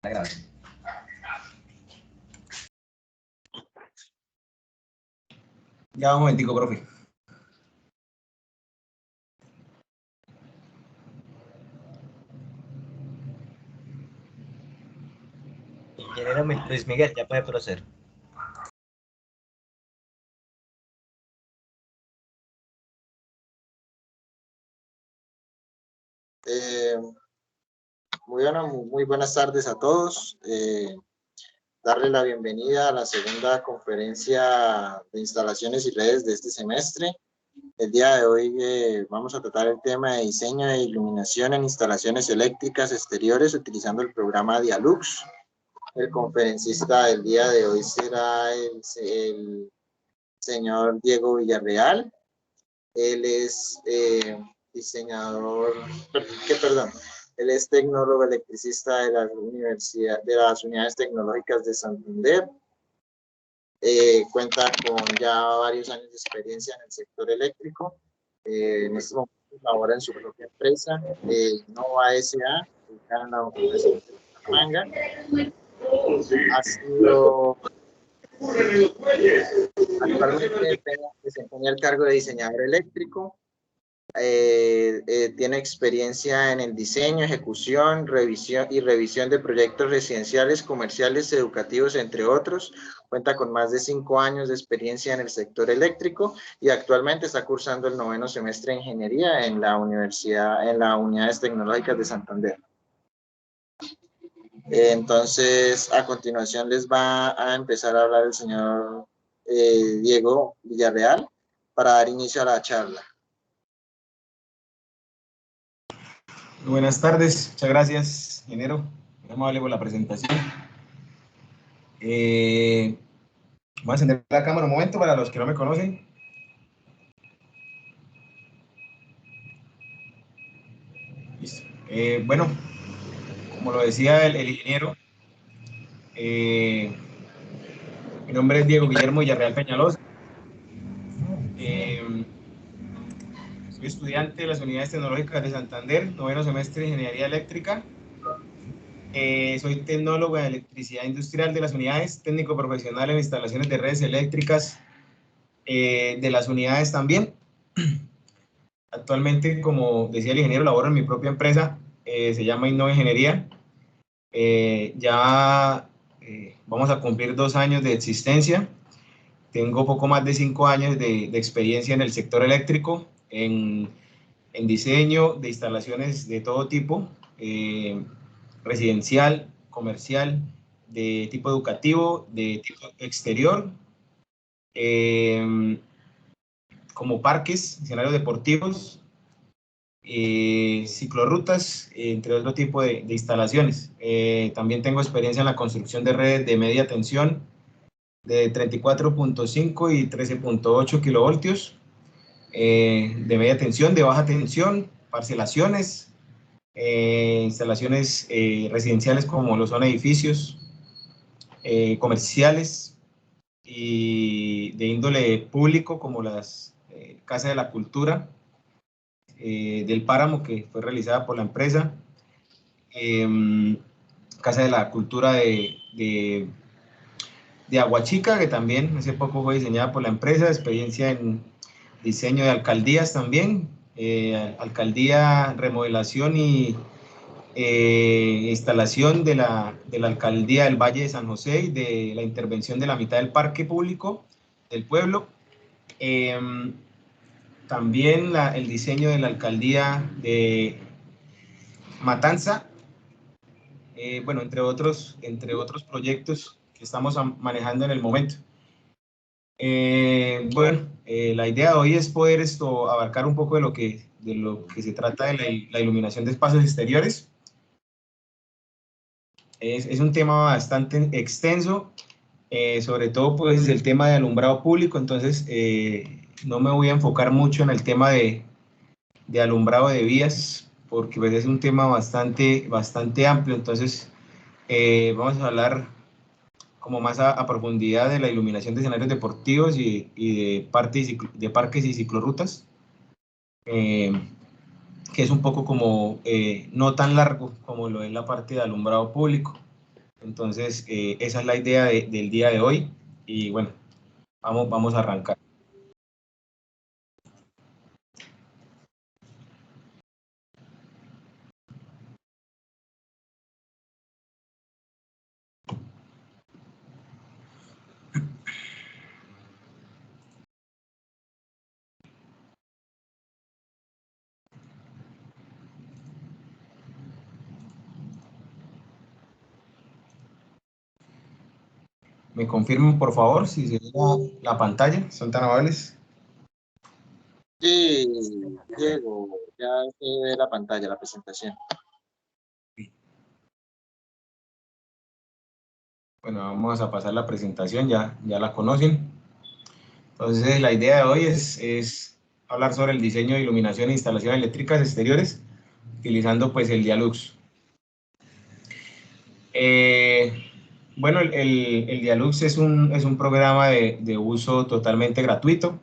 La grabación. Ya un momentico, profe. Ingeniero Luis Miguel, ya puede proceder. Muy buenas tardes a todos. Darle la bienvenida a la segunda conferencia de instalaciones y redes de este semestre. El día de hoy vamos a tratar el tema de diseño de iluminación en instalaciones eléctricas exteriores utilizando el programa Dialux. El conferencista del día de hoy será el señor Diego Villarreal. Él es diseñador, él es tecnólogo electricista de las unidades tecnológicas de Santander. Cuenta con ya varios años de experiencia en el sector eléctrico. En este momento labora en su propia empresa, Nova S.A., ubicada en la Universidad de Bucaramanga. Actualmente desempeña el cargo de diseñador eléctrico. Tiene experiencia en el diseño, ejecución, revisión de proyectos residenciales, comerciales, educativos, entre otros. Cuenta con más de 5 años de experiencia en el sector eléctrico y actualmente está cursando el 9º semestre de ingeniería en las unidades tecnológicas de Santander. Entonces, a continuación les va a empezar a hablar el señor Diego Villarreal para dar inicio a la charla. Buenas tardes, muchas gracias, ingeniero. Muy amable por la presentación. Voy a encender la cámara un momento para los que no me conocen. Listo. Bueno, como lo decía el ingeniero, mi nombre es Diego Guillermo Villarreal Peñalosa. Soy estudiante de las unidades tecnológicas de Santander, 9º semestre de ingeniería eléctrica. Soy tecnólogo en electricidad industrial de las unidades, técnico profesional en instalaciones de redes eléctricas de las unidades también. Actualmente, como decía el ingeniero, laboro en mi propia empresa, se llama Innova Ingeniería. Vamos a cumplir 2 años de existencia. Tengo poco más de 5 años de experiencia en el sector eléctrico, en diseño de instalaciones de todo tipo, residencial, comercial, de tipo educativo, de tipo exterior, como parques, escenarios deportivos, ciclorrutas, entre otro tipo de instalaciones. También tengo experiencia en la construcción de redes de media tensión de 34.5 y 13.8 kilovoltios, de media tensión, de baja tensión, parcelaciones, instalaciones residenciales como lo son edificios, comerciales y de índole público como las Casas de la Cultura del Páramo, que fue realizada por la empresa, Casa de la Cultura de Aguachica, que también hace poco fue diseñada por la empresa, experiencia en diseño de alcaldías también, alcaldía, remodelación y instalación de la alcaldía del Valle de San José y de la intervención de la mitad del parque público del pueblo. También el diseño de la alcaldía de Matanza, bueno, entre otros proyectos que estamos manejando en el momento. La idea de hoy es poder abarcar un poco de lo que se trata de la iluminación de espacios exteriores. Es un tema bastante extenso, sobre todo pues el tema de alumbrado público, entonces no me voy a enfocar mucho en el tema de alumbrado de vías, porque pues, es un tema bastante amplio, entonces vamos a hablar como más a profundidad de la iluminación de escenarios deportivos y de parques y ciclorrutas, que es un poco como no tan largo como lo es la parte de alumbrado público. Entonces, esa es la idea del día de hoy y bueno, vamos a arrancar. ¿Me confirman, por favor, si se ve la pantalla? ¿Son tan amables? Sí, Diego, ya se ve la pantalla, la presentación. Bueno, vamos a pasar la presentación, ya la conocen. Entonces, la idea de hoy es hablar sobre el diseño de iluminación e instalaciones eléctricas exteriores, utilizando pues el Dialux. Bueno, el Dialux es un programa de uso totalmente gratuito.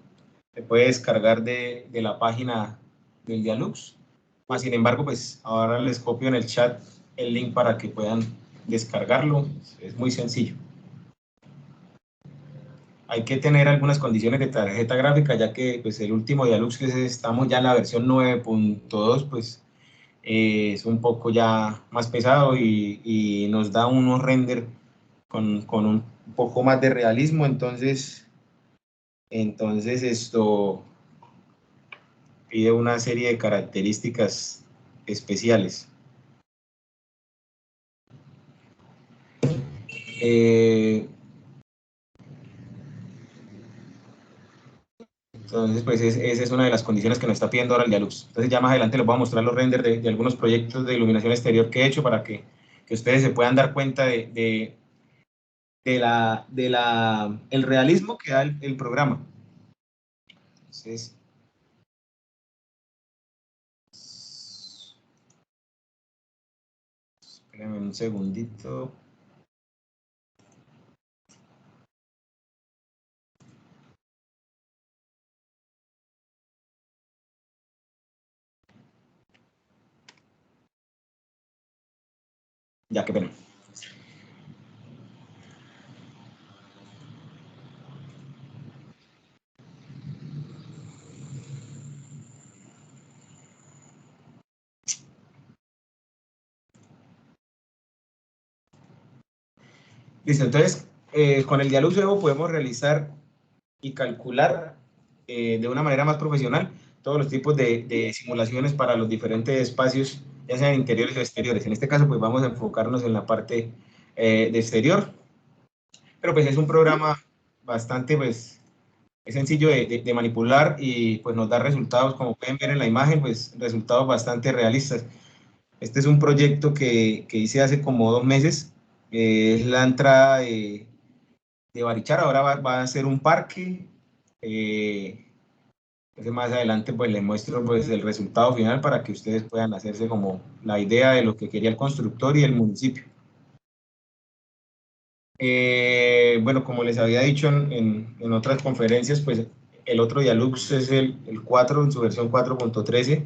Se puede descargar de la página del Dialux. Sin embargo, pues ahora les copio en el chat el link para que puedan descargarlo. Es muy sencillo. Hay que tener algunas condiciones de tarjeta gráfica, ya que pues, el último Dialux, que estamos ya en la versión 9.2, pues es un poco ya más pesado y nos da unos render con un poco más de realismo. Entonces esto pide una serie de características especiales. Entonces, pues esa es una de las condiciones que nos está pidiendo ahora el Dialux. Entonces, ya más adelante les voy a mostrar los renders de algunos proyectos de iluminación exterior que he hecho para que ustedes se puedan dar cuenta de el realismo que da el programa. Entonces, espérenme un segundito. Ya, qué pena. Listo, entonces, con el Dialux luego podemos realizar y calcular de una manera más profesional todos los tipos de simulaciones para los diferentes espacios, ya sean interiores o exteriores. En este caso, pues vamos a enfocarnos en la parte de exterior, pero pues es un programa bastante, pues, es sencillo de manipular y pues nos da resultados, como pueden ver en la imagen, pues resultados bastante realistas. Este es un proyecto que hice hace como 2 meses, es la entrada de Barichara, ahora va a ser un parque. Entonces más adelante pues les muestro pues el resultado final para que ustedes puedan hacerse como la idea de lo que quería el constructor y el municipio. Bueno, como les había dicho en otras conferencias, pues el otro Dialux es el 4 en su versión 4.13.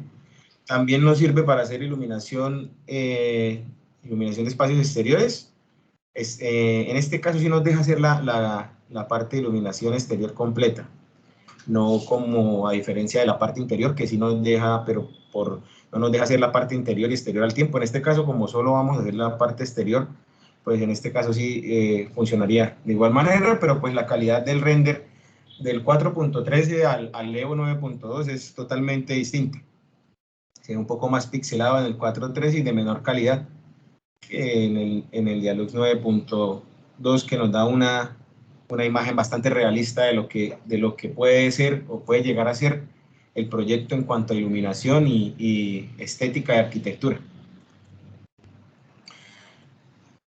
También nos sirve para hacer iluminación de espacios exteriores. En este caso sí nos deja hacer la parte de iluminación exterior completa. No como a diferencia de la parte interior, que sí nos deja, pero no nos deja hacer la parte interior y exterior al tiempo. En este caso, como solo vamos a hacer la parte exterior, pues en este caso sí funcionaría de igual manera, pero pues la calidad del render del 4.13 al Evo 9.2 es totalmente distinta. Es un poco más pixelado en el 4.13 y de menor calidad que en el Dialux 9.2, que nos da una imagen bastante realista de lo que puede ser o puede llegar a ser el proyecto en cuanto a iluminación y estética de arquitectura.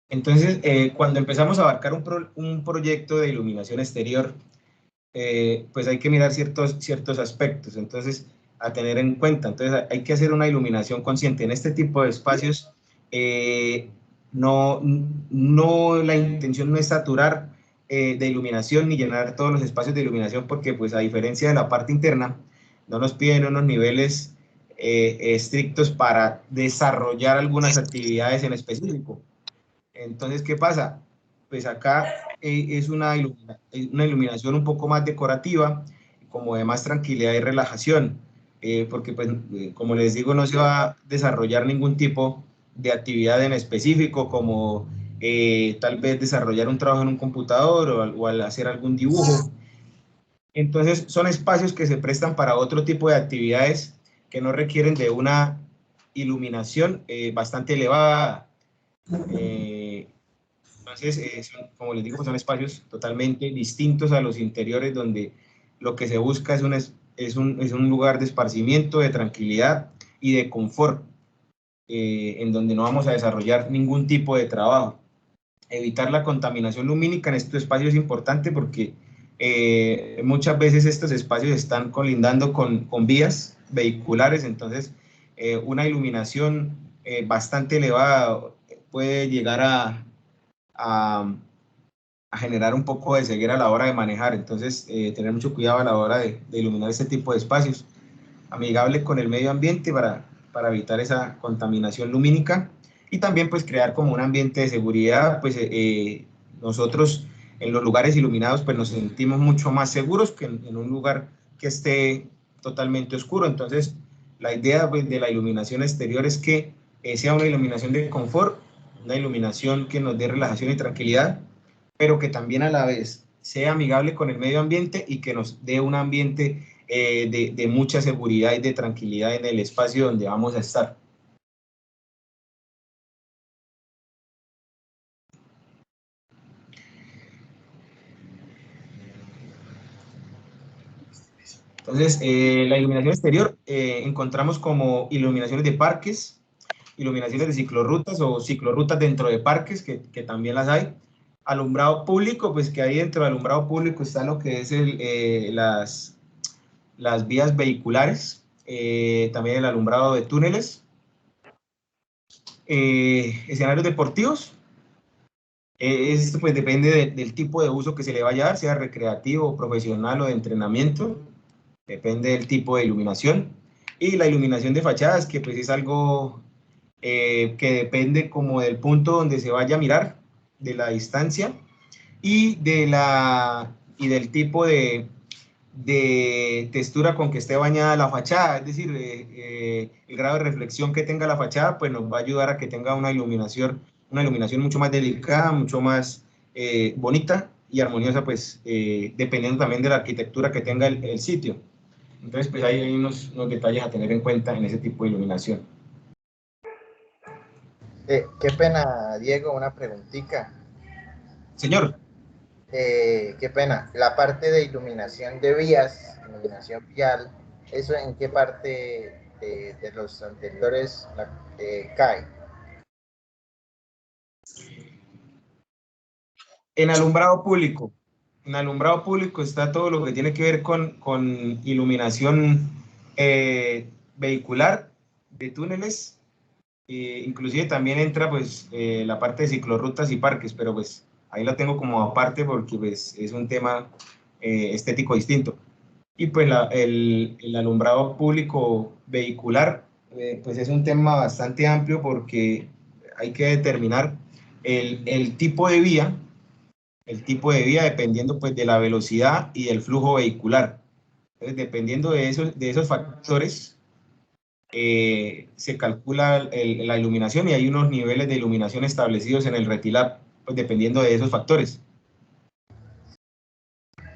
Entonces, cuando empezamos a abarcar un proyecto de iluminación exterior, pues hay que mirar ciertos aspectos, entonces, a tener en cuenta. Entonces, hay que hacer una iluminación consciente. En este tipo de espacios, la intención no es saturar de iluminación ni llenar todos los espacios de iluminación, porque pues a diferencia de la parte interna, no nos piden unos niveles estrictos para desarrollar algunas actividades en específico. Entonces, ¿qué pasa? Pues acá es una iluminación un poco más decorativa, como de más tranquilidad y relajación, porque pues, como les digo, no se va a desarrollar ningún tipo de actividad en específico, como tal vez desarrollar un trabajo en un computador o al hacer algún dibujo. Entonces, son espacios que se prestan para otro tipo de actividades que no requieren de una iluminación bastante elevada. Entonces, como les digo, son espacios totalmente distintos a los interiores donde lo que se busca es un lugar de esparcimiento, de tranquilidad y de confort, en donde no vamos a desarrollar ningún tipo de trabajo. Evitar la contaminación lumínica en estos espacios es importante porque muchas veces estos espacios están colindando con vías vehiculares, entonces una iluminación bastante elevada puede llegar a, a generar un poco de ceguera a la hora de manejar. Entonces, tener mucho cuidado a la hora de iluminar este tipo de espacios. Amigable con el medio ambiente para evitar esa contaminación lumínica y también pues crear como un ambiente de seguridad. Pues nosotros en los lugares iluminados pues nos sentimos mucho más seguros que en un lugar que esté totalmente oscuro. Entonces, la idea pues, de la iluminación exterior es que sea una iluminación de confort, una iluminación que nos dé relajación y tranquilidad, pero que también a la vez sea amigable con el medio ambiente y que nos dé un ambiente de mucha seguridad y de tranquilidad en el espacio donde vamos a estar. Entonces, la iluminación exterior encontramos como iluminaciones de parques, iluminaciones de ciclorrutas o ciclorrutas dentro de parques, que también las hay. Alumbrado público, pues que ahí dentro del alumbrado público está lo que es las vías vehiculares, también el alumbrado de túneles, escenarios deportivos. Esto pues depende del tipo de uso que se le vaya a dar, sea recreativo, profesional o de entrenamiento, depende del tipo de iluminación. Y la iluminación de fachadas, que pues es algo que depende como del punto donde se vaya a mirar, de la distancia y, del tipo de textura con que esté bañada la fachada, es decir, el grado de reflexión que tenga la fachada, pues nos va a ayudar a que tenga una iluminación mucho más delicada, mucho más bonita y armoniosa, pues dependiendo también de la arquitectura que tenga el sitio. Entonces, pues ahí hay unos detalles a tener en cuenta en ese tipo de iluminación. Qué pena, Diego, una preguntita. Señor. Qué pena. La parte de iluminación de vías, iluminación vial, ¿eso en qué parte de los anteriores cae? En alumbrado público. En alumbrado público está todo lo que tiene que ver con iluminación vehicular de túneles. Inclusive también entra pues la parte de ciclorrutas y parques, pero pues ahí la tengo como aparte porque pues es un tema estético distinto. Y pues el alumbrado público vehicular pues es un tema bastante amplio porque hay que determinar el tipo de vía dependiendo pues de la velocidad y del flujo vehicular. Entonces, dependiendo de esos factores, se calcula la iluminación y hay unos niveles de iluminación establecidos en el RETILAB, pues dependiendo de esos factores.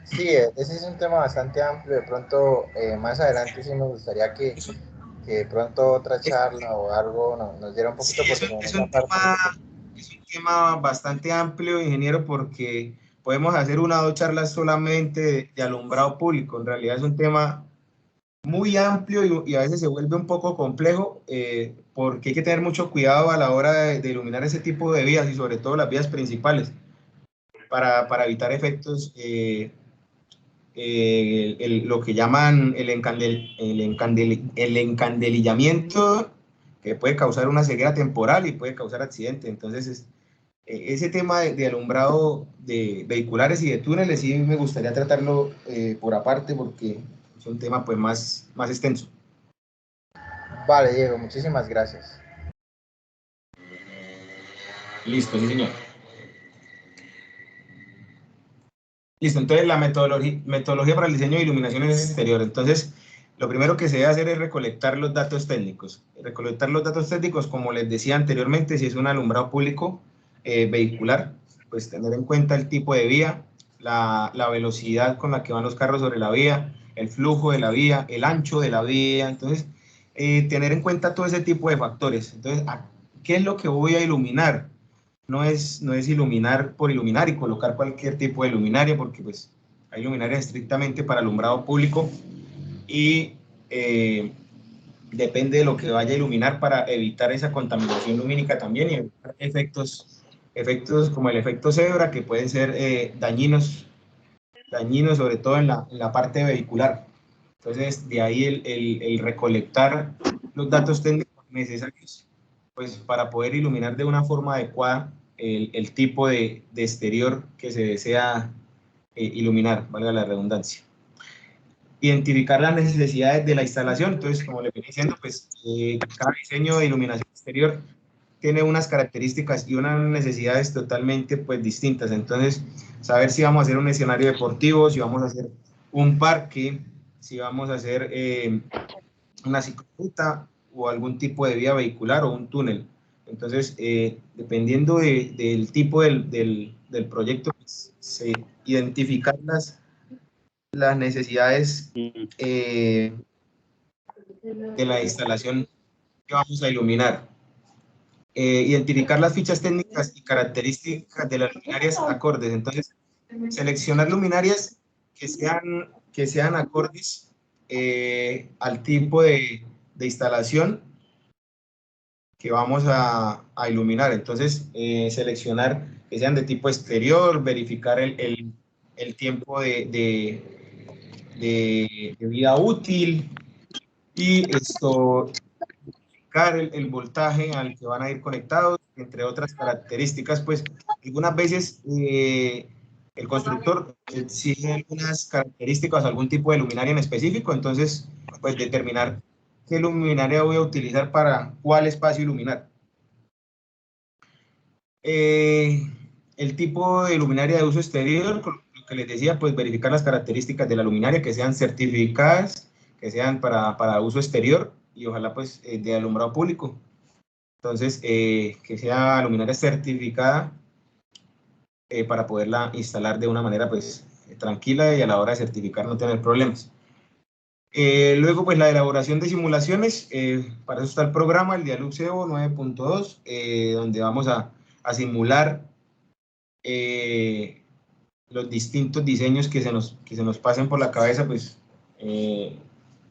Sí, ese es un tema bastante amplio. De pronto, más adelante sí me gustaría que de pronto otra charla o algo nos diera un poquito Sí, por en esa parte. es un tema bastante amplio, ingeniero, porque podemos hacer una o dos charlas solamente de alumbrado público. En realidad es un tema muy amplio y a veces se vuelve un poco complejo porque hay que tener mucho cuidado a la hora de iluminar ese tipo de vías y sobre todo las vías principales para evitar efectos, lo que llaman el encandelillamiento, que puede causar una ceguera temporal y puede causar accidente. Entonces, ese tema de alumbrado de vehiculares y de túneles sí me gustaría tratarlo por aparte porque es un tema pues más extenso. Vale, Diego, muchísimas gracias. Listo, sí, señor. Listo, entonces la metodología para el diseño de iluminación exterior. Entonces, lo primero que se debe hacer es recolectar los datos técnicos. Recolectar los datos técnicos, como les decía anteriormente, si es un alumbrado público vehicular, pues tener en cuenta el tipo de vía, la velocidad con la que van los carros sobre la vía, el flujo de la vía, el ancho de la vía. Entonces, tener en cuenta todo ese tipo de factores. Entonces, ¿qué es lo que voy a iluminar? No es iluminar por iluminar y colocar cualquier tipo de luminaria, porque pues hay luminarias estrictamente para alumbrado público y depende de lo que vaya a iluminar para evitar esa contaminación lumínica también y evitar efectos como el efecto cebra que pueden ser dañinos sobre todo en la parte vehicular. Entonces, de ahí el recolectar los datos técnicos necesarios pues, para poder iluminar de una forma adecuada el tipo de exterior que se desea iluminar, valga la redundancia. Identificar las necesidades de la instalación. Entonces, como le venía diciendo, pues cada diseño de iluminación exterior tiene unas características y unas necesidades totalmente pues distintas. Entonces, saber si vamos a hacer un escenario deportivo, si vamos a hacer un parque, si vamos a hacer una ciclorruta o algún tipo de vía vehicular o un túnel. Entonces, dependiendo del tipo del proyecto, pues, se identificar las necesidades de la instalación que vamos a iluminar. Identificar las fichas técnicas y características de las luminarias acordes. Entonces, seleccionar luminarias que sean acordes al tipo de instalación que vamos a iluminar. Entonces, seleccionar que sean de tipo exterior, verificar el tiempo de vida útil y el voltaje al que van a ir conectados, entre otras características, pues algunas veces el constructor exige algunas características, algún tipo de luminaria en específico, entonces pues determinar qué luminaria voy a utilizar para cuál espacio iluminar. El tipo de luminaria de uso exterior, lo que les decía, pues verificar las características de la luminaria que sean certificadas, que sean para uso exterior y ojalá pues de alumbrado público. Entonces, que sea luminaria certificada para poderla instalar de una manera pues tranquila y a la hora de certificar no tener problemas. Luego, pues la elaboración de simulaciones, para eso está el programa, el Dialux Evo 9.2, donde vamos a simular los distintos diseños que se nos pasen por la cabeza, pues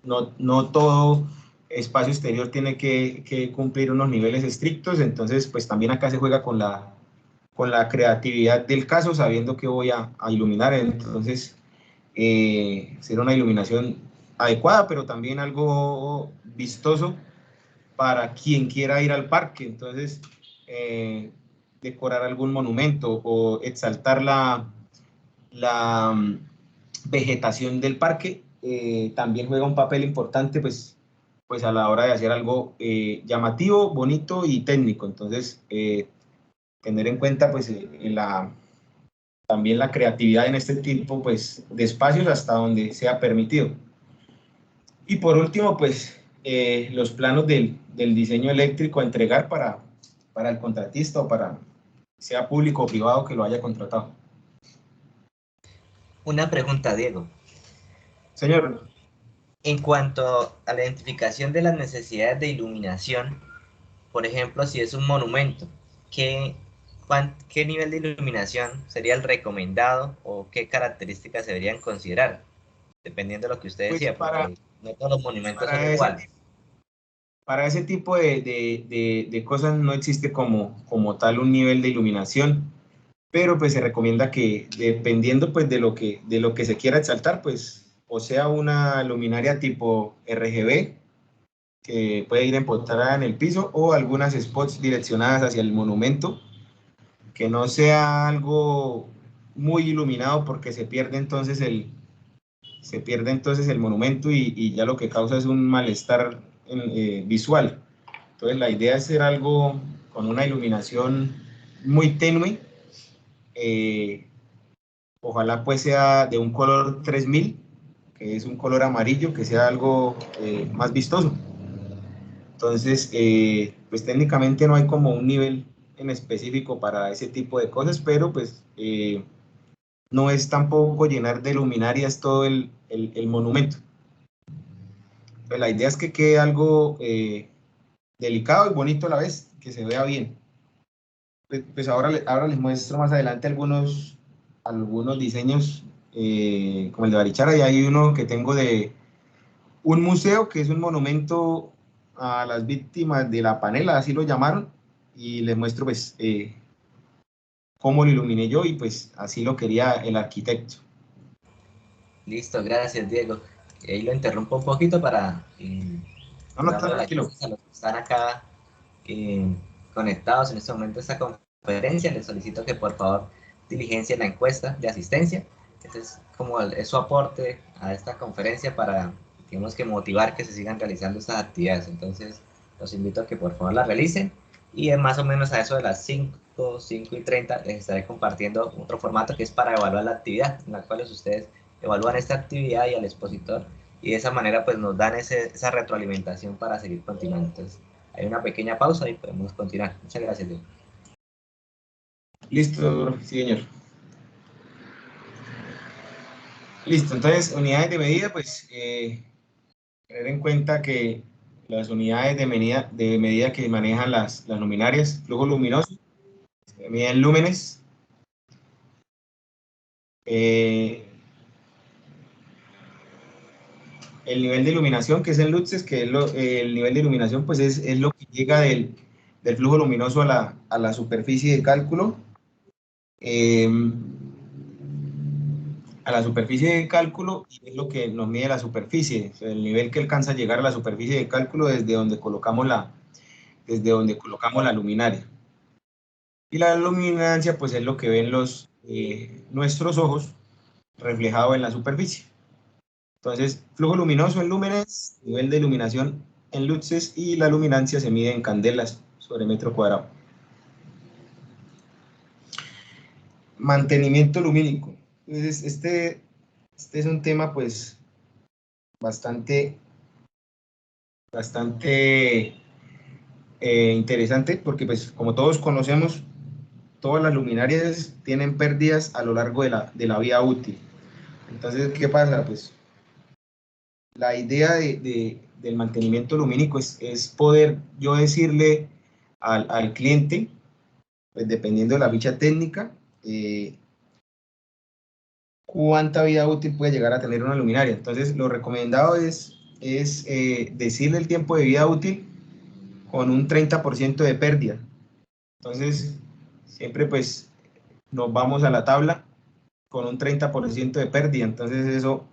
no todo espacio exterior tiene que cumplir unos niveles estrictos, entonces pues también acá se juega con la creatividad del caso, sabiendo que voy a iluminar, entonces ser una iluminación adecuada, pero también algo vistoso para quien quiera ir al parque, entonces decorar algún monumento o exaltar la vegetación del parque también juega un papel importante pues a la hora de hacer algo llamativo, bonito y técnico. Entonces, tener en cuenta pues también la creatividad en este tipo pues de espacios hasta donde sea permitido. Y por último, pues los planos del diseño eléctrico a entregar para el contratista o para sea público o privado que lo haya contratado. Una pregunta, Diego. Señor. En cuanto a la identificación de las necesidades de iluminación, por ejemplo, si es un monumento, ¿qué nivel de iluminación sería el recomendado o qué características se deberían considerar? Dependiendo de lo que usted decía, pues porque no todos los monumentos son iguales. Para ese tipo de cosas no existe como tal un nivel de iluminación, pero pues se recomienda que dependiendo pues de lo que se quiera exaltar, pues o sea una luminaria tipo RGB, que puede ir empotrada en el piso, o algunas spots direccionadas hacia el monumento, que no sea algo muy iluminado porque se pierde entonces el monumento y ya lo que causa es un malestar visual. Entonces la idea es hacer algo con una iluminación muy tenue. Ojalá pues sea de un color 3000, que es un color amarillo, que sea algo más vistoso. Entonces, pues técnicamente no hay como un nivel en específico para ese tipo de cosas, pero pues no es tampoco llenar de luminarias todo el monumento. Pues la idea es que quede algo delicado y bonito a la vez, que se vea bien. Pues ahora les muestro más adelante algunos diseños como el de Barichara, y hay uno que tengo de un museo que es un monumento a las víctimas de la panela, así lo llamaron, y les muestro pues cómo lo iluminé yo y pues así lo quería el arquitecto. Listo, gracias Diego. Ahí lo interrumpo un poquito para No, no, darle las tranquilo. gracias a los que están acá conectados en este momento a esta conferencia. Les solicito que por favor diligencien la encuesta de asistencia. Este es como es su aporte a esta conferencia para, digamos, que motivar que se sigan realizando estas actividades. Entonces, los invito a que por favor la realicen y más o menos a eso de las 5:30 les estaré compartiendo otro formato que es para evaluar la actividad, en la cual ustedes evalúan esta actividad y al expositor, y de esa manera pues nos dan esa retroalimentación para seguir continuando. Entonces, hay una pequeña pausa y podemos continuar. Muchas gracias, Diego. Listo, sí, señor. Listo, entonces unidades de medida, pues tener en cuenta que las unidades de medida que manejan las luminarias, flujo luminoso, se miden lúmenes, el nivel de iluminación, que es en luxes, que es el nivel de iluminación, pues es lo que llega del flujo luminoso a la superficie de cálculo. A la superficie de cálculo, y es lo que nos mide la superficie, o sea, el nivel que alcanza a llegar a la superficie de cálculo desde donde colocamos la luminaria. Y la luminancia, pues es lo que ven nuestros ojos reflejado en la superficie. Entonces, flujo luminoso en lúmenes, nivel de iluminación en luxes, y la luminancia se mide en candelas sobre metro cuadrado. Mantenimiento lumínico. Entonces, este es un tema pues bastante interesante, porque pues como todos conocemos, todas las luminarias tienen pérdidas a lo largo de la vida útil. Entonces, ¿qué pasa? Pues la idea del mantenimiento lumínico es poder yo decirle al cliente, pues dependiendo de la ficha técnica, cuánta vida útil puede llegar a tener una luminaria. Entonces, lo recomendado es decirle el tiempo de vida útil con un 30% de pérdida. Entonces, siempre pues nos vamos a la tabla con un 30% de pérdida. Entonces, eso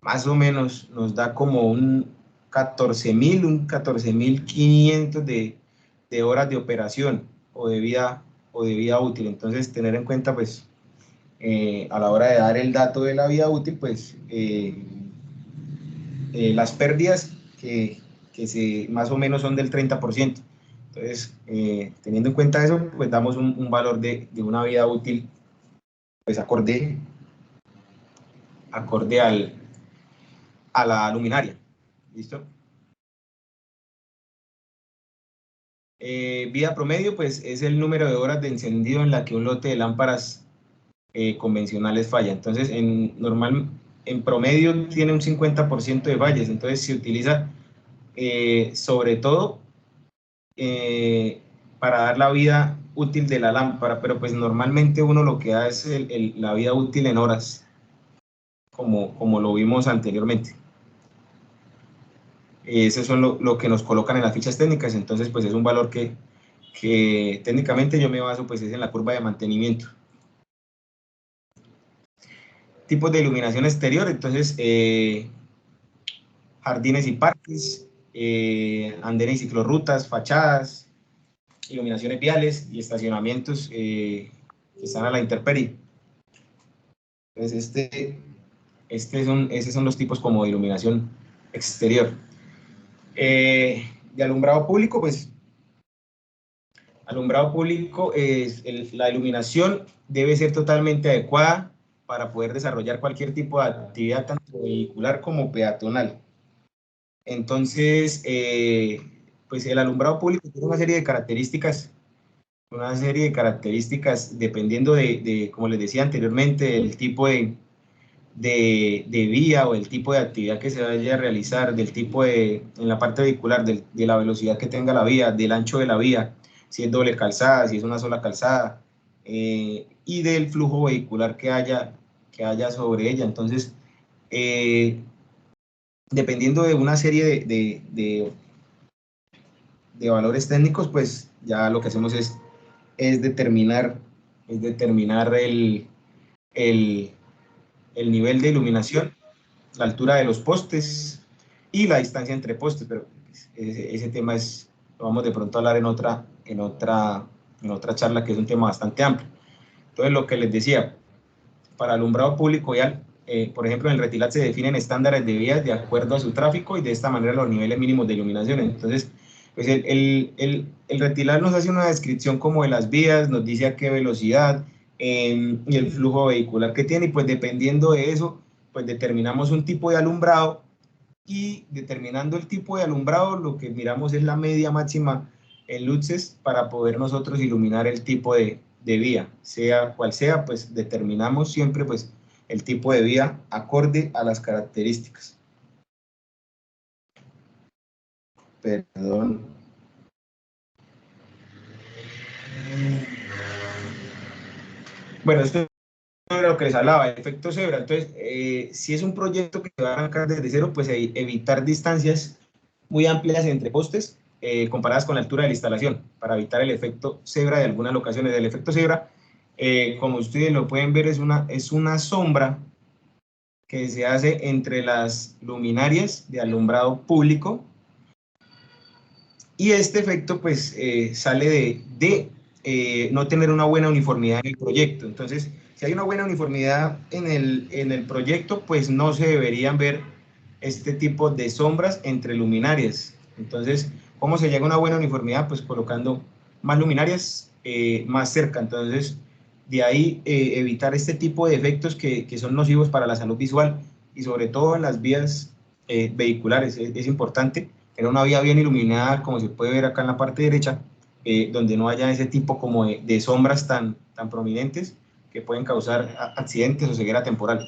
más o menos nos da como un 14.500 de horas de operación o de vida útil. Entonces, tener en cuenta pues a la hora de dar el dato de la vida útil, pues las pérdidas que más o menos son del 30%. Entonces, teniendo en cuenta eso, pues damos un valor de una vida útil, pues acorde a la luminaria. ¿Listo? Vida promedio, pues es el número de horas de encendido en la que un lote de lámparas convencionales falla. Entonces, en promedio tiene un 50% de fallas. Entonces, se utiliza sobre todo para dar la vida útil de la lámpara, pero pues normalmente uno lo que da es la vida útil en horas, como lo vimos anteriormente. Eso es lo que nos colocan en las fichas técnicas. Entonces pues es un valor que técnicamente yo me baso pues es en la curva de mantenimiento. Tipos de iluminación exterior, entonces jardines y parques, andenes y ciclorrutas, fachadas, iluminaciones viales y estacionamientos que están a la intemperie. Entonces, esos son los tipos como de iluminación exterior. De alumbrado público, pues Alumbrado público, la iluminación debe ser totalmente adecuada para poder desarrollar cualquier tipo de actividad, tanto vehicular como peatonal. Entonces, pues el alumbrado público tiene una serie de características dependiendo como les decía anteriormente, el tipo de vía o el tipo de actividad que se vaya a realizar, del tipo en la parte vehicular, de la velocidad que tenga la vía, del ancho de la vía, si es doble calzada, si es una sola calzada, y del flujo vehicular que haya sobre ella. Entonces, dependiendo de una serie de valores técnicos, pues ya lo que hacemos es determinar el nivel de iluminación, la altura de los postes y la distancia entre postes, pero ese tema lo vamos de pronto a hablar en otra charla, que es un tema bastante amplio. Entonces, lo que les decía, para alumbrado público vial, por ejemplo, en el Retilat se definen estándares de vías de acuerdo a su tráfico y de esta manera los niveles mínimos de iluminación. Entonces, pues el Retilat nos hace una descripción como de las vías, nos dice a qué velocidad y el flujo vehicular que tiene, y pues dependiendo de eso, pues determinamos un tipo de alumbrado, y determinando el tipo de alumbrado, lo que miramos es la media máxima en luces para poder nosotros iluminar el tipo de vía, sea cual sea, pues determinamos siempre pues el tipo de vía acorde a las características. Perdón. Bueno, esto era lo que les hablaba, el efecto cebra. Entonces, si es un proyecto que se va a arrancar desde cero, pues evitar distancias muy amplias entre postes comparadas con la altura de la instalación, para evitar el efecto cebra de algunas locaciones. El efecto cebra, como ustedes lo pueden ver, es una sombra que se hace entre las luminarias de alumbrado público, y este efecto pues sale de no tener una buena uniformidad en el proyecto. Entonces, si hay una buena uniformidad en el proyecto, pues no se deberían ver este tipo de sombras entre luminarias. Entonces, ¿cómo se llega a una buena uniformidad? Pues colocando más luminarias más cerca. Entonces, de ahí evitar este tipo de efectos que son nocivos para la salud visual, y sobre todo en las vías vehiculares. Es importante tener una vía bien iluminada, como se puede ver acá en la parte derecha, donde no haya ese tipo como de sombras tan prominentes que pueden causar accidentes o ceguera temporal.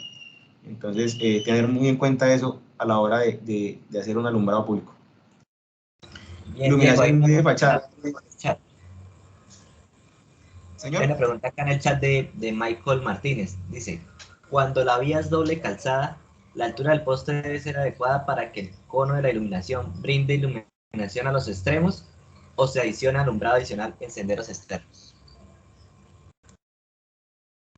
Entonces, tener muy en cuenta eso a la hora de hacer un alumbrado público. Bien, Iluminación Diego, de fachada. hay una Señor. pregunta acá en el chat de Michael Martínez. Dice, cuando la vía es doble calzada, la altura del poste debe ser adecuada para que el cono de la iluminación brinde iluminación a los extremos, o se adiciona alumbrado adicional en senderos externos.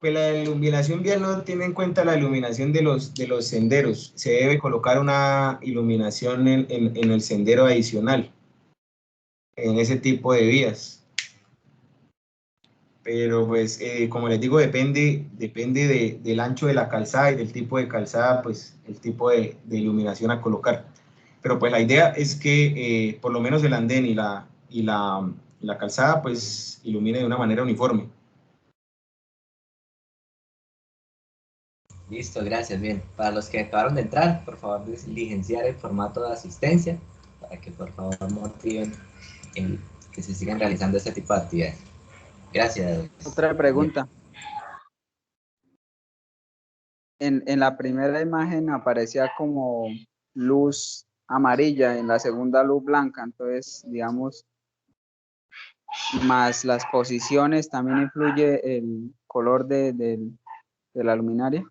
Pues la iluminación vial no tiene en cuenta la iluminación de los senderos. Se debe colocar una iluminación en el sendero adicional, en ese tipo de vías. Pero pues, como les digo, depende del ancho de la calzada y del tipo de calzada, pues el tipo de iluminación a colocar. Pero pues la idea es que por lo menos el andén y la calzada pues ilumine de una manera uniforme. Listo, gracias. Bien, para los que acabaron de entrar, por favor diligenciar el formato de asistencia para que por favor motiven que se sigan realizando este tipo de actividades. Gracias. Otra pregunta. En la primera imagen aparecía como luz amarilla, en la segunda luz blanca, entonces, digamos, más las posiciones, ¿también influye el color de la luminaria?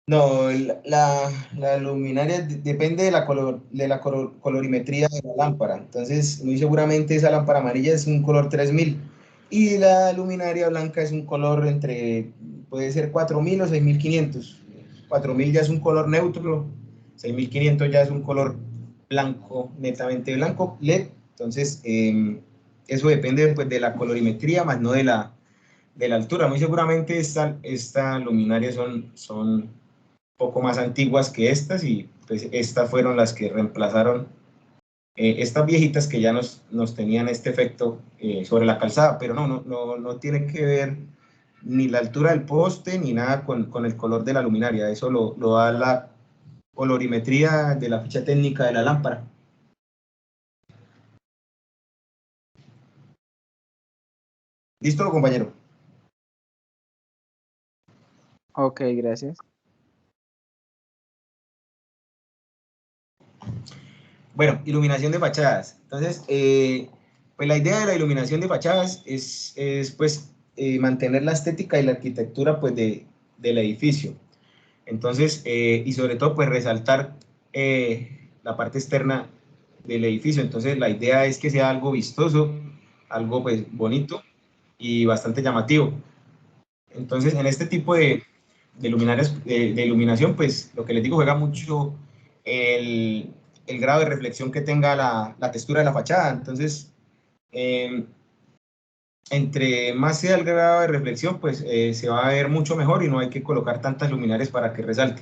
No, la luminaria depende de la colorimetría de la lámpara. Entonces, muy seguramente esa lámpara amarilla es un color 3000 y la luminaria blanca es un color puede ser 4000 o 6500. 4000 ya es un color neutro, 6500 ya es un color blanco, netamente blanco, LED. Entonces, eso depende pues, de la colorimetría, más no de la altura. Muy seguramente esta luminaria son poco más antiguas que estas, y pues estas fueron las que reemplazaron estas viejitas que ya nos tenían este efecto sobre la calzada, pero no tiene que ver ni la altura del poste ni nada con el color de la luminaria, eso lo da la colorimetría de la ficha técnica de la lámpara. ¿Listo, compañero? Ok, gracias. Bueno, iluminación de fachadas. Entonces, pues la idea de la iluminación de fachadas es pues, mantener la estética y la arquitectura pues, del edificio. Entonces, y sobre todo, pues resaltar la parte externa del edificio. Entonces, la idea es que sea algo vistoso, algo pues bonito y bastante llamativo. Entonces, en este tipo de luminarias, de iluminación, pues lo que les digo, juega mucho el grado de reflexión que tenga la textura de la fachada. Entonces, entre más sea el grado de reflexión, pues se va a ver mucho mejor y no hay que colocar tantas luminarias para que resalte.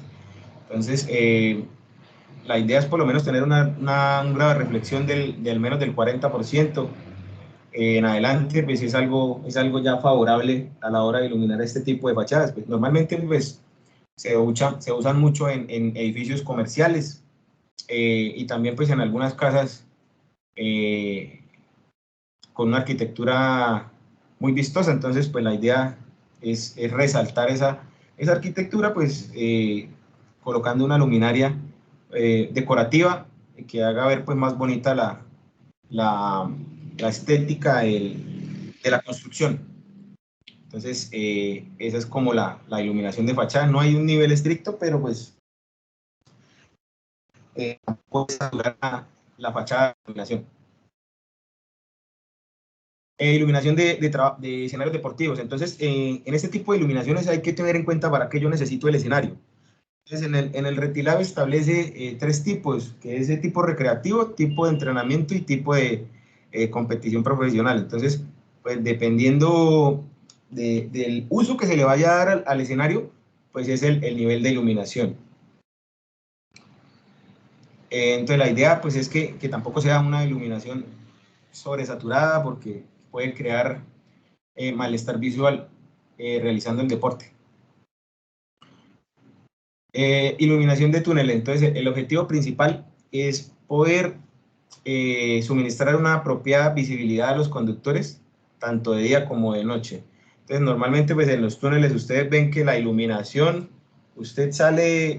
Entonces, la idea es por lo menos tener un grado de reflexión del menos del 40%. En adelante, pues es algo ya favorable a la hora de iluminar este tipo de fachadas. Pues, normalmente, pues, se usan mucho en edificios comerciales y también, pues, en algunas casas con una arquitectura muy vistosa. Entonces, pues, la idea es resaltar esa arquitectura, pues, colocando una luminaria decorativa que haga ver, pues, más bonita la estética de la construcción. Entonces, esa es como la iluminación de fachada. No hay un nivel estricto, pero pues puede saturar la fachada de iluminación. Iluminación de escenarios deportivos. Entonces, en este tipo de iluminaciones hay que tener en cuenta para qué yo necesito el escenario. Entonces, en el Retilab establece 3 tipos, que es el tipo recreativo, tipo de entrenamiento y tipo de competición profesional. Entonces, pues dependiendo del uso que se le vaya a dar al escenario, pues es el nivel de iluminación. Entonces, la idea pues es que tampoco sea una iluminación sobresaturada porque puede crear malestar visual realizando el deporte. Iluminación de túneles. Entonces, el objetivo principal es poder suministrar una apropiada visibilidad a los conductores, tanto de día como de noche. Entonces, normalmente, pues en los túneles ustedes ven que la iluminación, usted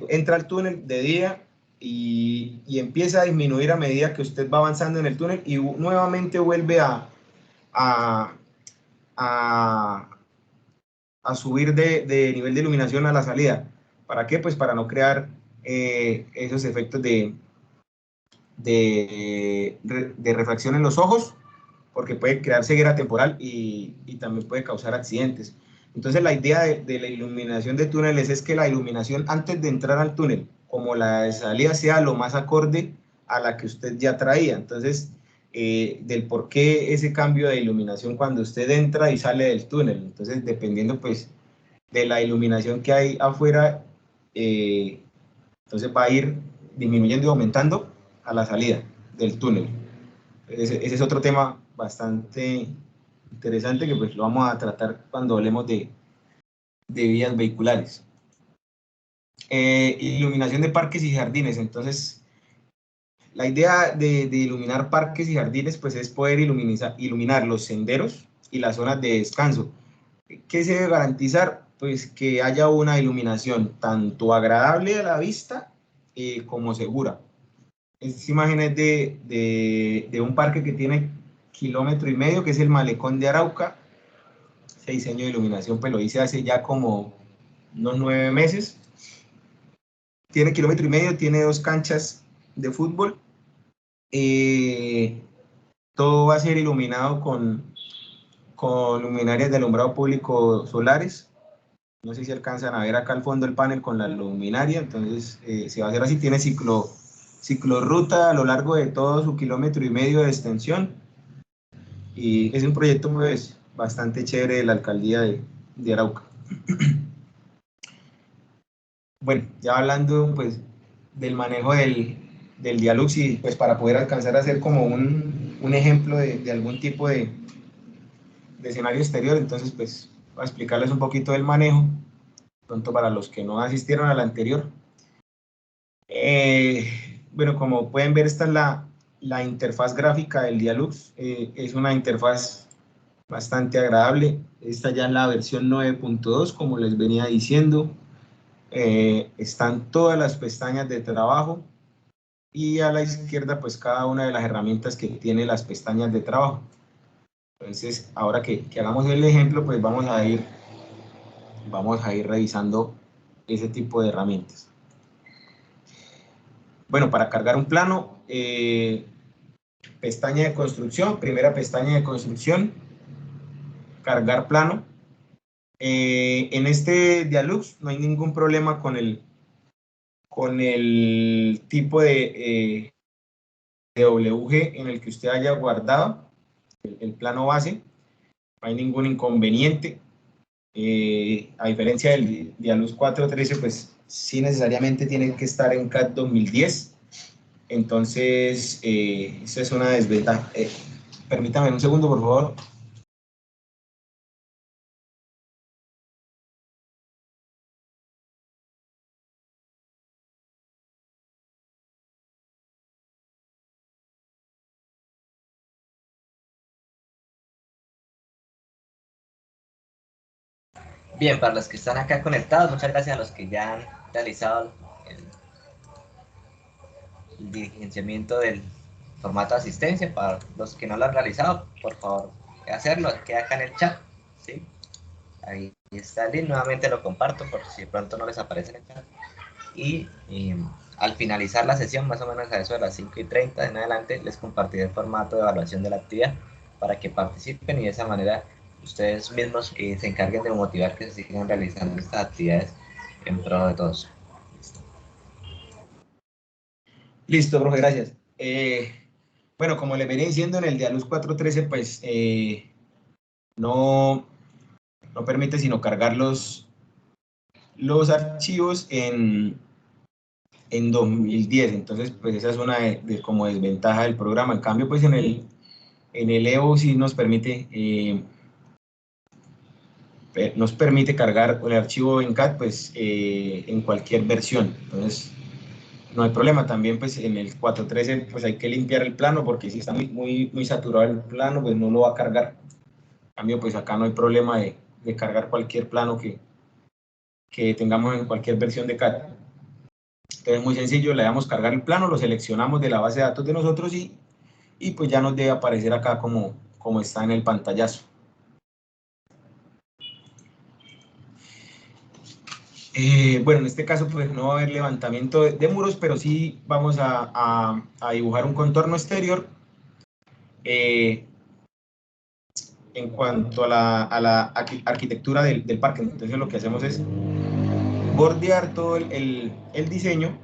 entra al túnel de día y empieza a disminuir a medida que usted va avanzando en el túnel y nuevamente vuelve a subir de nivel de iluminación a la salida. ¿Para qué? Pues para no crear esos efectos de refracción en los ojos, porque puede crear ceguera temporal y también puede causar accidentes. Entonces la idea de la iluminación de túneles es que la iluminación antes de entrar al túnel, como la de salida, sea lo más acorde a la que usted ya traía. Entonces, del por qué ese cambio de iluminación cuando usted entra y sale del túnel. Entonces, dependiendo pues de la iluminación que hay afuera, entonces va a ir disminuyendo y aumentando a la salida del túnel. Ese es otro tema bastante interesante que pues lo vamos a tratar cuando hablemos de vías vehiculares. Iluminación de parques y jardines. Entonces, la idea de iluminar parques y jardines pues es poder iluminar los senderos y las zonas de descanso. ¿Qué se debe garantizar? Pues que haya una iluminación tanto agradable a la vista como segura. Esta imagen es de un parque que tiene 1,5 kilómetros, que es el Malecón de Arauca. Ese diseño de iluminación pues lo hice hace ya como unos 9 meses. Tiene 1,5 kilómetros, tiene 2 canchas de fútbol. Todo va a ser iluminado con luminarias de alumbrado público solares. No sé si alcanzan a ver acá al fondo el panel con la luminaria. Entonces se va a hacer así. Tiene ciclorruta a lo largo de todo su 1,5 kilómetros de extensión. Y es un proyecto pues, bastante chévere de la alcaldía de Arauca. Bueno, ya hablando pues del manejo del del Dialux, y pues para poder alcanzar a hacer como un ejemplo de algún tipo de escenario exterior. Entonces pues voy a explicarles un poquito del manejo, pronto para los que no asistieron al anterior. Bueno, como pueden ver, esta es la interfaz gráfica del Dialux. Es una interfaz bastante agradable. Esta ya es la versión 9.2, como les venía diciendo. Están todas las pestañas de trabajo, y a la izquierda pues cada una de las herramientas que tiene las pestañas de trabajo. Entonces, ahora que hagamos el ejemplo, pues vamos a ir revisando ese tipo de herramientas. Bueno, para cargar un plano, pestaña de construcción, primera pestaña de construcción, cargar plano. En este Dialux no hay ningún problema con el tipo de WG en el que usted haya guardado el plano base. No hay ningún inconveniente. A diferencia del Dialux 4.13, pues sí necesariamente tiene que estar en CAD 2010. Entonces, eso es una desventaja. Permítame un segundo, por favor. Bien, para los que están acá conectados, muchas gracias a los que ya han realizado el diligenciamiento del formato de asistencia. Para los que no lo han realizado, por favor, hacerlo, queda acá en el chat, ¿sí? Ahí está el link, nuevamente lo comparto por si de pronto no les aparece en el chat. Y al finalizar la sesión, más o menos a eso de las 5:30 en adelante, les compartiré el formato de evaluación de la actividad para que participen, y de esa manera ustedes mismos se encarguen de motivar que se sigan realizando estas actividades en pro de todos. Listo, profe, gracias. Bueno, como les venía diciendo, en el Dialux 4.13, pues no permite sino cargar los archivos en 2010. Entonces, pues esa es una como desventaja del programa. En cambio, pues en el Evo sí nos permite cargar el archivo en CAD, pues en cualquier versión. Entonces, no hay problema. También pues en el 4.13 pues hay que limpiar el plano, porque si está muy saturado el plano, pues no lo va a cargar. En cambio, pues acá no hay problema de cargar cualquier plano que tengamos en cualquier versión de CAD. Entonces, muy sencillo, le damos cargar el plano, lo seleccionamos de la base de datos de nosotros, y pues ya nos debe aparecer acá como está en el pantallazo. Bueno, en este caso pues no va a haber levantamiento de muros, pero sí vamos a dibujar un contorno exterior. En cuanto a la arquitectura del parque. Entonces lo que hacemos es bordear todo el diseño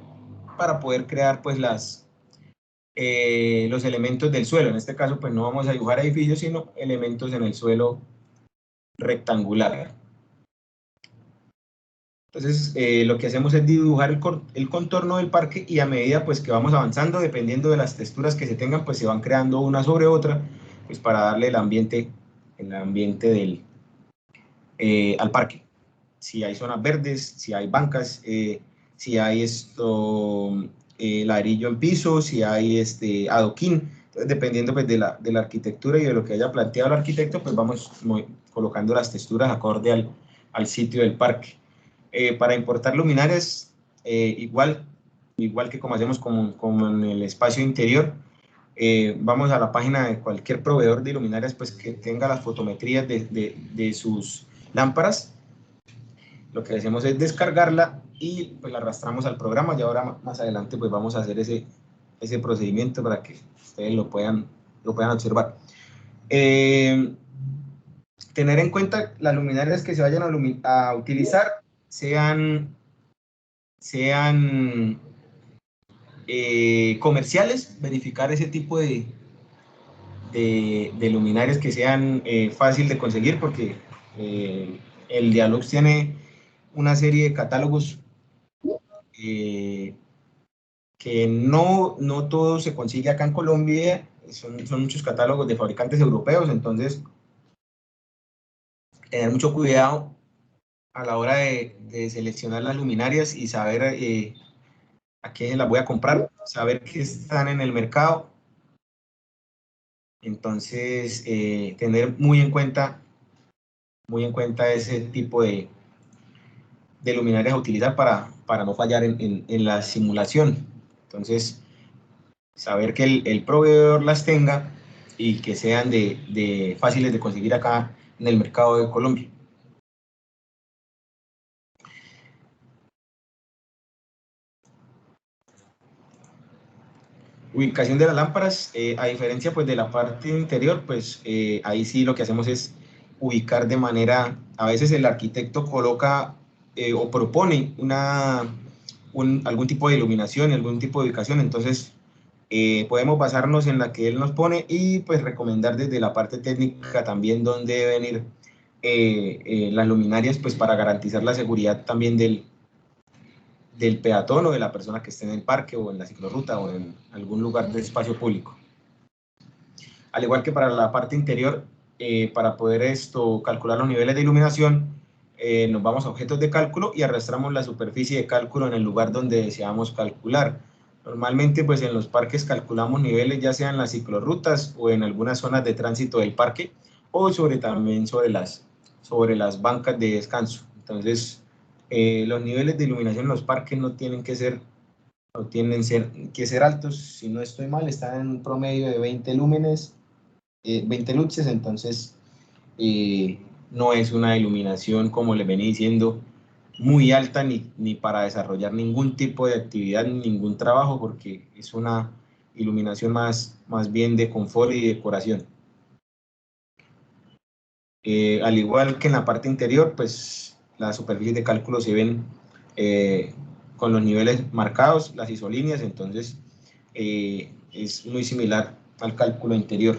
para poder crear pues los elementos del suelo. En este caso pues no vamos a dibujar edificios, sino elementos en el suelo rectangular. Entonces lo que hacemos es dibujar el contorno del parque, y a medida pues que vamos avanzando, dependiendo de las texturas que se tengan, pues se van creando una sobre otra, pues para darle el ambiente al parque. Si hay zonas verdes, si hay bancas, si hay ladrillo en piso, si hay adoquín. Entonces, dependiendo pues, de la arquitectura y de lo que haya planteado el arquitecto, pues vamos colocando las texturas acorde al sitio del parque. Para importar luminarias, igual que como hacemos como en el espacio interior, vamos a la página de cualquier proveedor de luminarias pues, que tenga las fotometrías de sus lámparas. Lo que hacemos es descargarla y pues la arrastramos al programa, y ahora más adelante pues vamos a hacer ese procedimiento para que ustedes lo puedan observar. Tener en cuenta las luminarias que se vayan a utilizar sean comerciales, verificar ese tipo de luminarias que sean fácil de conseguir, porque el Dialux tiene una serie de catálogos que no todo se consigue acá en Colombia, son muchos catálogos de fabricantes europeos, entonces tener mucho cuidado a la hora de seleccionar las luminarias y saber a qué las voy a comprar, saber qué están en el mercado. Entonces, tener muy en cuenta ese tipo de luminarias a utilizar para no fallar en la simulación. Entonces, saber que el proveedor las tenga y que sean de fáciles de conseguir acá en el mercado de Colombia. Ubicación de las lámparas, a diferencia pues de la parte interior, pues ahí sí lo que hacemos es ubicar de manera, a veces el arquitecto coloca o propone algún tipo de iluminación, algún tipo de ubicación, entonces podemos basarnos en la que él nos pone y pues recomendar desde la parte técnica también dónde deben ir las luminarias pues para garantizar la seguridad también del peatón o de la persona que esté en el parque o en la ciclorruta o en algún lugar de espacio público. Al igual que para la parte interior, para poder calcular los niveles de iluminación, nos vamos a objetos de cálculo y arrastramos la superficie de cálculo en el lugar donde deseamos calcular. Normalmente, pues en los parques calculamos niveles ya sea en las ciclorrutas o en algunas zonas de tránsito del parque o también sobre las bancas de descanso. Entonces, los niveles de iluminación en los parques no tienen que ser altos. Si no estoy mal, están en un promedio de 20 lúmenes, 20 luces, entonces no es una iluminación, como les venía diciendo, muy alta ni para desarrollar ningún tipo de actividad, ningún trabajo, porque es una iluminación más bien de confort y decoración. Al igual que en la parte interior, pues las superficies de cálculo se ven con los niveles marcados, las isolíneas, entonces es muy similar al cálculo interior.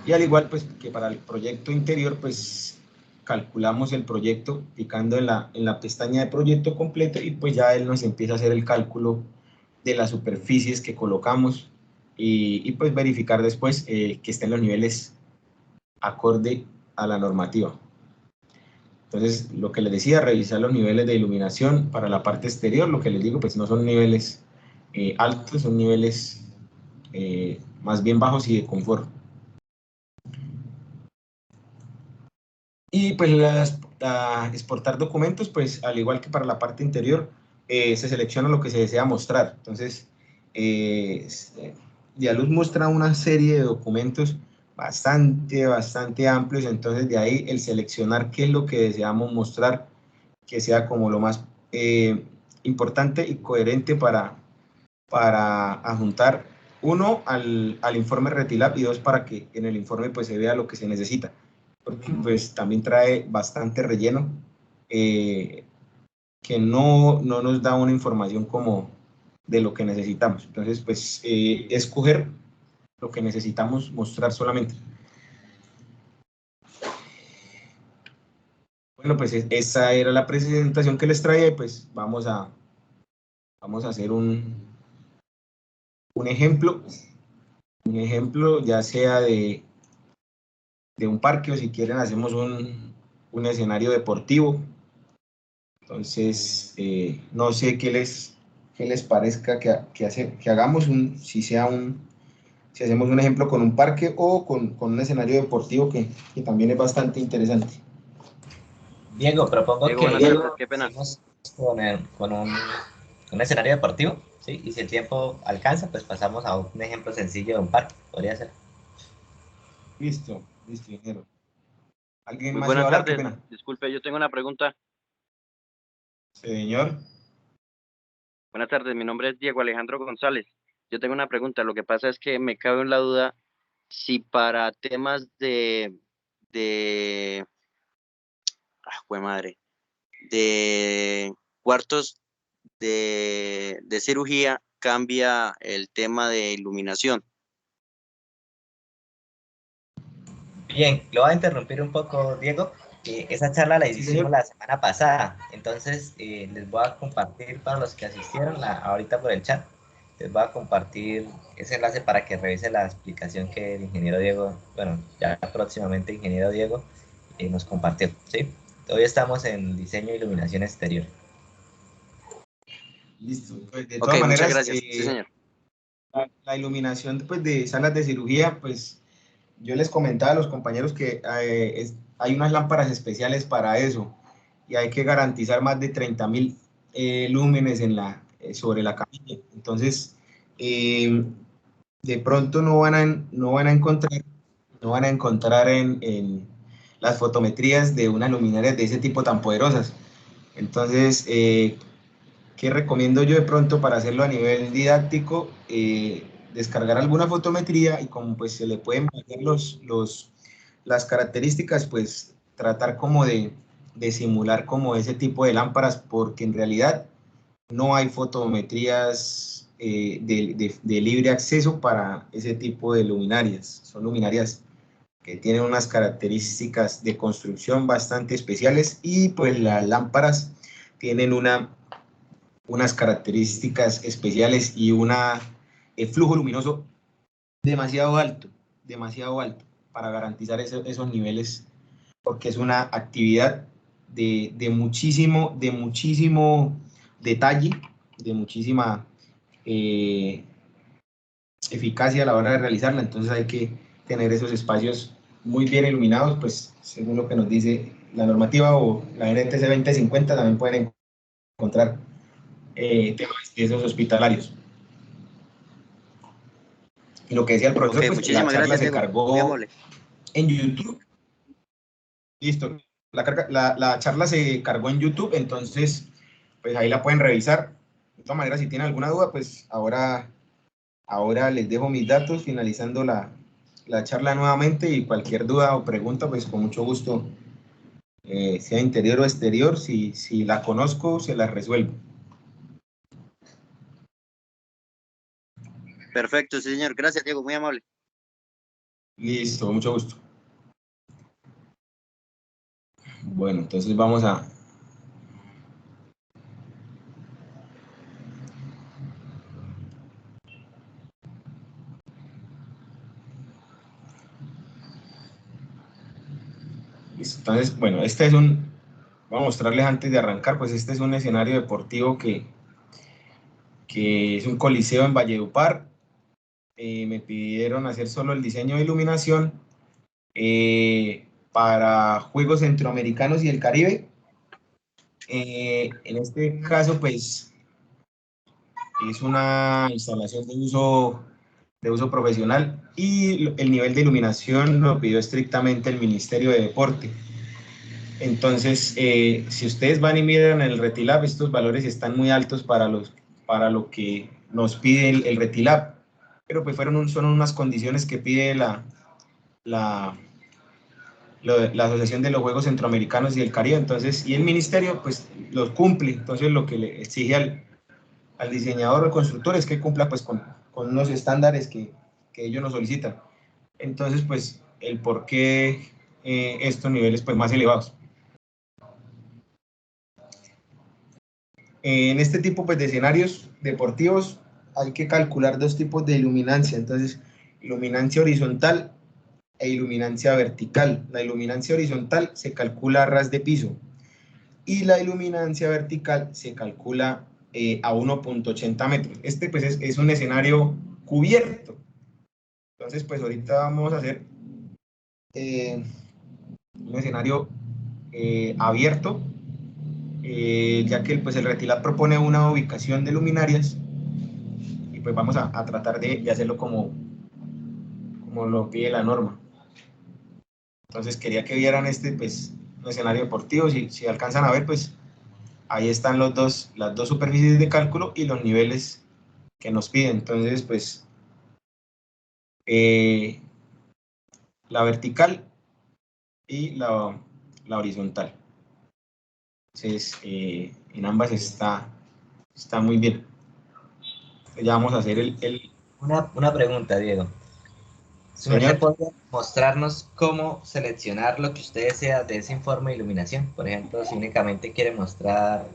Y al igual pues que para el proyecto interior, pues calculamos el proyecto picando en la pestaña de proyecto completo y pues ya él nos empieza a hacer el cálculo de las superficies que colocamos y pues verificar después que estén los niveles acorde a la normativa. Entonces, lo que les decía, revisar los niveles de iluminación para la parte exterior, lo que les digo, pues no son niveles altos, son niveles más bien bajos y de confort. Y pues exportar documentos, pues al igual que para la parte interior, se selecciona lo que se desea mostrar. Entonces, Dialuz muestra una serie de documentos bastante amplios, entonces de ahí el seleccionar qué es lo que deseamos mostrar, que sea como lo más importante y coherente para adjuntar, uno, al informe RETILAB y dos, para que en el informe pues se vea lo que se necesita, porque pues también trae bastante relleno que no nos da una información como de lo que necesitamos. Entonces pues escoger lo que necesitamos mostrar solamente. Bueno, pues esa era la presentación que les traía y pues vamos a hacer un ejemplo ya sea de un parque o si quieren hacemos un escenario deportivo. Entonces, no sé qué les parezca que hagamos si hacemos un ejemplo con un parque o con un escenario deportivo que también es bastante interesante. Diego, propongo Diego, que buenas tardes, qué pena. con un escenario deportivo, ¿sí? Y si el tiempo alcanza, pues pasamos a un ejemplo sencillo de un parque, podría ser. Listo, ingeniero. ¿Alguien Muy más iba a buenas hablar? Qué tardes. pena. Disculpe, yo tengo una pregunta. Señor. Buenas tardes, mi nombre es Diego Alejandro González. Yo tengo una pregunta. Lo que pasa es que me cabe en la duda si para temas jue madre, de cuartos de cirugía cambia el tema de iluminación. Bien, lo voy a interrumpir un poco, Diego. Esa charla la Sí, hicimos señor. la semana pasada, entonces les voy a compartir para los que asistieron ahorita por el chat, les voy a compartir ese enlace para que revise la explicación que el ingeniero Diego, bueno, ya próximamente ingeniero Diego nos compartió, ¿sí? Hoy estamos en diseño e iluminación exterior. Listo. Pues, de Ok, todas muchas maneras, gracias. Sí, señor. la iluminación pues, de salas de cirugía, pues yo les comentaba a los compañeros que hay unas lámparas especiales para eso y hay que garantizar más de 30.000 lúmenes sobre la camilla. Entonces, de pronto no van a encontrar en las fotometrías de unas luminarias de ese tipo tan poderosas. Entonces, ¿qué recomiendo yo de pronto para hacerlo a nivel didáctico? Descargar alguna fotometría y como pues se le pueden variar las características, pues tratar como de simular como ese tipo de lámparas, porque en realidad no hay fotometrías de libre acceso para ese tipo de luminarias. Son luminarias que tienen unas características de construcción bastante especiales y pues las lámparas tienen unas características especiales y flujo luminoso demasiado alto para garantizar esos niveles, porque es una actividad de muchísimo detalle, de muchísima eficacia a la hora de realizarla. Entonces hay que tener esos espacios muy bien iluminados, pues según lo que nos dice la normativa o la NTC 2050, también pueden encontrar temas de esos hospitalarios. Y lo que decía el profesor, Ok, pues la muchísimas charla gracias, se Diego. Muy cargó amable. en YouTube. Listo. La charla se cargó en YouTube, entonces pues ahí la pueden revisar. De todas maneras, si tienen alguna duda, pues ahora les dejo mis datos finalizando la charla nuevamente y cualquier duda o pregunta, pues con mucho gusto, sea interior o exterior, si la conozco, se la resuelvo. Perfecto, sí, señor. Gracias, Diego. Muy amable. Listo, con mucho gusto. Bueno, entonces vamos a... Listo. Entonces, bueno, vamos a mostrarles antes de arrancar, pues este es un escenario deportivo que es un coliseo en Valledupar. Me pidieron hacer solo el diseño de iluminación para Juegos Centroamericanos y el Caribe. En este caso, pues, es una instalación de uso profesional y el nivel de iluminación lo pidió estrictamente el Ministerio de Deporte. Entonces, si ustedes van y miran el Retilab, estos valores están muy altos para lo que nos pide el Retilab, pero pues son unas condiciones que pide la Asociación de los Juegos Centroamericanos y del Caribe, entonces, y el Ministerio pues los cumple. Entonces lo que le exige al diseñador o al constructor es que cumpla pues con unos estándares que ellos nos solicitan. Entonces, pues, el por qué estos niveles pues más elevados. En este tipo pues, de escenarios deportivos hay que calcular dos tipos de iluminancia. Entonces, iluminancia horizontal e iluminancia vertical. La iluminancia horizontal se calcula a ras de piso y la iluminancia vertical se calcula a 1.80 metros. Este pues es un escenario cubierto. Entonces, pues ahorita vamos a hacer un escenario abierto, ya que pues el Retilab propone una ubicación de luminarias y pues vamos a tratar de hacerlo como lo pide la norma. Entonces quería que vieran pues, un escenario deportivo. Si alcanzan a ver, pues ahí están las dos superficies de cálculo y los niveles que nos piden. Entonces, pues la vertical y la horizontal. Entonces, en ambas está muy bien. Entonces, ya vamos a hacer Una pregunta, Diego. ¿Su merced Señor, podría mostrarnos cómo seleccionar lo que usted desea de ese informe de iluminación? Por ejemplo, si únicamente quiere mostrar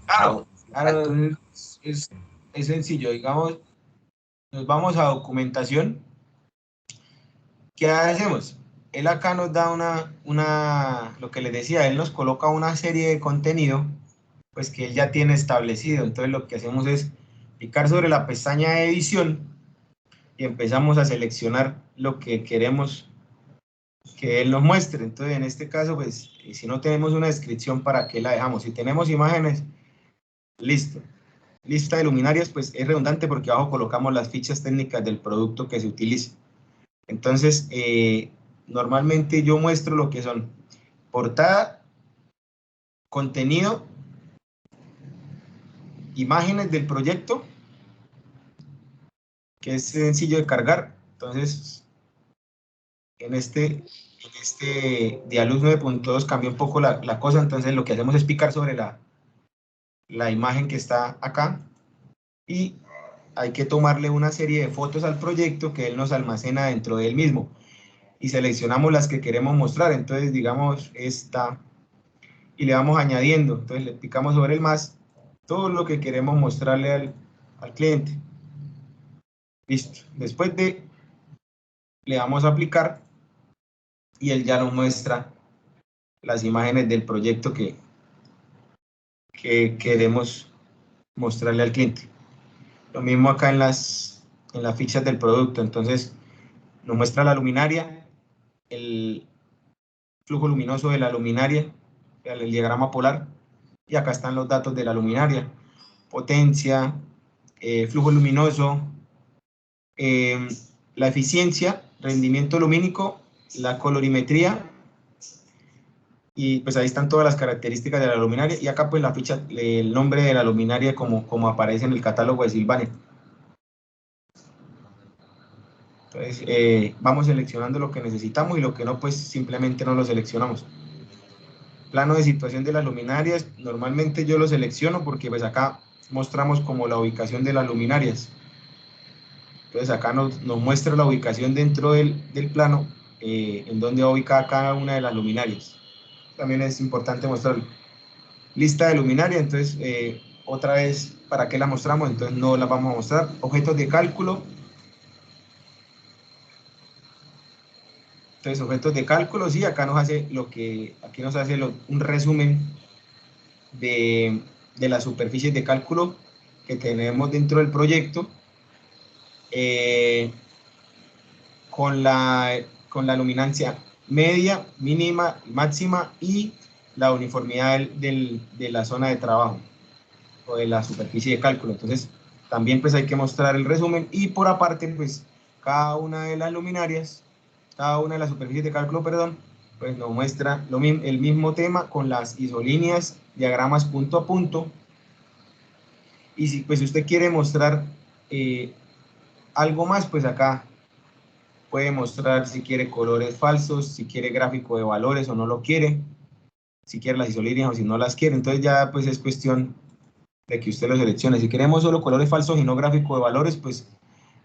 claro, alto. es sencillo, digamos, nos vamos a documentación. ¿Qué hacemos? Él acá nos da lo que les decía, él nos coloca una serie de contenido, pues que él ya tiene establecido. Entonces lo que hacemos es picar sobre la pestaña de edición y empezamos a seleccionar lo que queremos que él nos muestre. Entonces en este caso, pues si no tenemos una descripción, ¿para qué la dejamos? Si tenemos imágenes, listo. Lista de luminarias, pues es redundante porque abajo colocamos las fichas técnicas del producto que se utiliza. Entonces, normalmente yo muestro lo que son portada, contenido, imágenes del proyecto, que es sencillo de cargar. Entonces, en este Dialux 9.2 cambió un poco la cosa. Entonces, lo que hacemos es picar sobre la imagen que está acá y hay que tomarle una serie de fotos al proyecto que él nos almacena dentro de él mismo y seleccionamos las que queremos mostrar. Entonces, digamos, esta, y le vamos añadiendo. Entonces, le picamos sobre el más, todo lo que queremos mostrarle al cliente. Listo. Después le damos a aplicar y él ya nos muestra las imágenes del proyecto que queremos mostrarle al cliente. Lo mismo acá en las fichas del producto. Entonces, nos muestra la luminaria, el flujo luminoso de la luminaria, el diagrama polar, y acá están los datos de la luminaria, potencia, flujo luminoso, la eficiencia, rendimiento lumínico, la colorimetría, y pues ahí están todas las características de la luminaria, y acá pues la ficha, el nombre de la luminaria como aparece en el catálogo de Sylvania. Entonces, vamos seleccionando lo que necesitamos y lo que no, pues simplemente no lo seleccionamos. Plano de situación de las luminarias, normalmente yo lo selecciono porque pues acá mostramos como la ubicación de las luminarias. Entonces acá nos muestra la ubicación dentro del plano, en donde va ubicada cada una de las luminarias. También es importante mostrarlo. Lista de luminaria, entonces otra vez, ¿para qué la mostramos? Entonces no la vamos a mostrar. Objetos de cálculo. Entonces, objetos de cálculo, sí, acá nos hace un resumen de las superficies de cálculo que tenemos dentro del proyecto, con la luminancia media, mínima, máxima y la uniformidad de la zona de trabajo o de la superficie de cálculo. Entonces, también pues hay que mostrar el resumen y por aparte, pues cada una de las luminarias, cada una de las superficies de cálculo, perdón, pues nos muestra el mismo tema con las isolíneas, diagramas punto a punto. Y si pues usted quiere mostrar algo más, pues acá puede mostrar si quiere colores falsos, si quiere gráfico de valores o no lo quiere, si quiere las isolíneas o si no las quiere. Entonces ya pues es cuestión de que usted lo seleccione. Si queremos solo colores falsos y no gráfico de valores, pues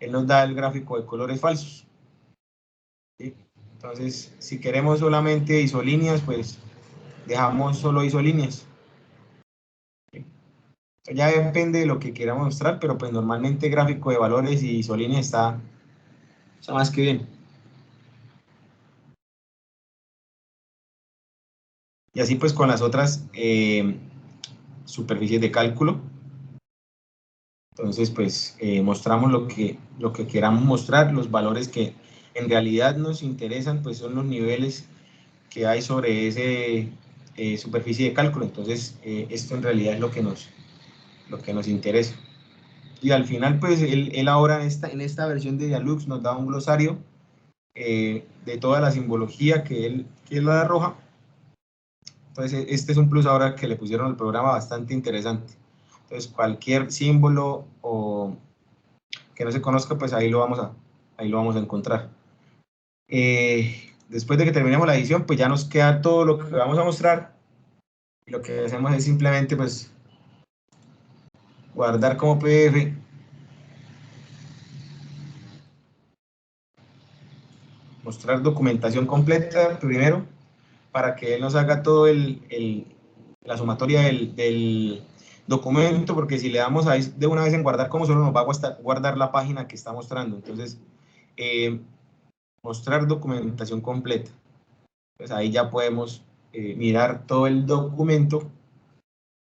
él nos da el gráfico de colores falsos. ¿Sí? Entonces, si queremos solamente isolíneas, pues dejamos solo isolíneas. ¿Sí? Ya depende de lo que queramos mostrar, pero pues normalmente gráfico de valores y isolíneas está más que bien. Y así pues con las otras superficies de cálculo. Entonces pues mostramos lo que queramos mostrar, los valores que en realidad nos interesan, pues son los niveles que hay sobre ese superficie de cálculo. Entonces esto en realidad es lo que nos interesa. Y al final pues él ahora en esta versión de Dialux nos da un glosario de toda la simbología que él arroja. Entonces este es un plus ahora que le pusieron al programa bastante interesante. Entonces cualquier símbolo o que no se conozca, pues ahí lo vamos a encontrar. Después de que terminemos la edición, pues ya nos queda todo lo que vamos a mostrar. Y lo que hacemos es simplemente pues guardar como PDF. mostrar documentación completa primero, para que él nos haga todo la sumatoria del documento, porque si le damos ahí de una vez en guardar como solo nos va a guardar la página que está mostrando. Entonces, mostrar documentación completa. Pues ahí ya podemos mirar todo el documento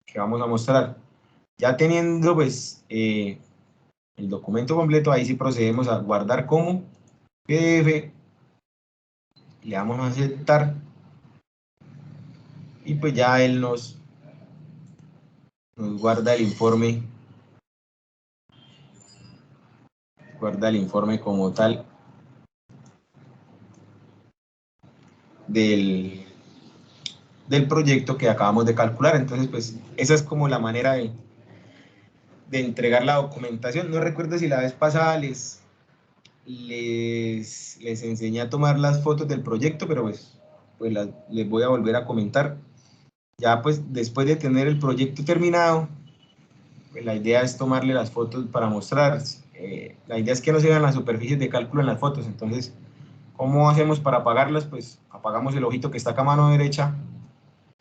que vamos a mostrar. Ya teniendo pues el documento completo, ahí sí procedemos a guardar como PDF, le damos a aceptar y pues ya él nos guarda el informe como tal del proyecto que acabamos de calcular. Entonces pues esa es como la manera de entregar la documentación. No recuerdo si la vez pasada les enseñé a tomar las fotos del proyecto, pero pues les voy a volver a comentar. Ya pues después de tener el proyecto terminado, pues la idea es tomarle las fotos para mostrar. La idea es que no se vean las superficies de cálculo en las fotos. Entonces, ¿cómo hacemos para apagarlas? Pues apagamos el ojito que está acá a mano derecha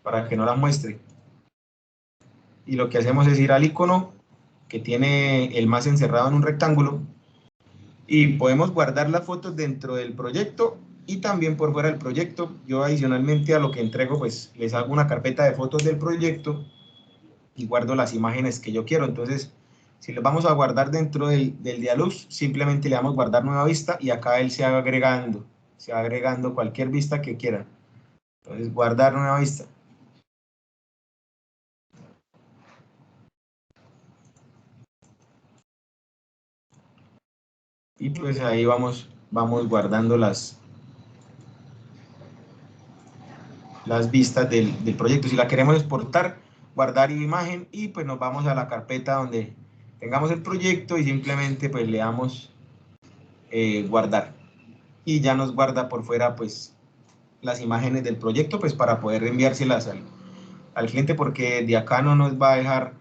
para que no las muestre. Y lo que hacemos es ir al icono que tiene el más encerrado en un rectángulo y podemos guardar las fotos dentro del proyecto y también por fuera del proyecto. Yo adicionalmente a lo que entrego, pues les hago una carpeta de fotos del proyecto y guardo las imágenes que yo quiero. Entonces, si los vamos a guardar dentro del Dialux, simplemente le damos guardar nueva vista y acá él se va agregando cualquier vista que quiera. Entonces, guardar nueva vista. Y pues ahí vamos guardando las vistas del proyecto. Si la queremos exportar, guardar imagen y pues nos vamos a la carpeta donde tengamos el proyecto y simplemente pues le damos guardar. Y ya nos guarda por fuera pues las imágenes del proyecto pues para poder enviárselas al cliente, porque de acá no nos va a dejar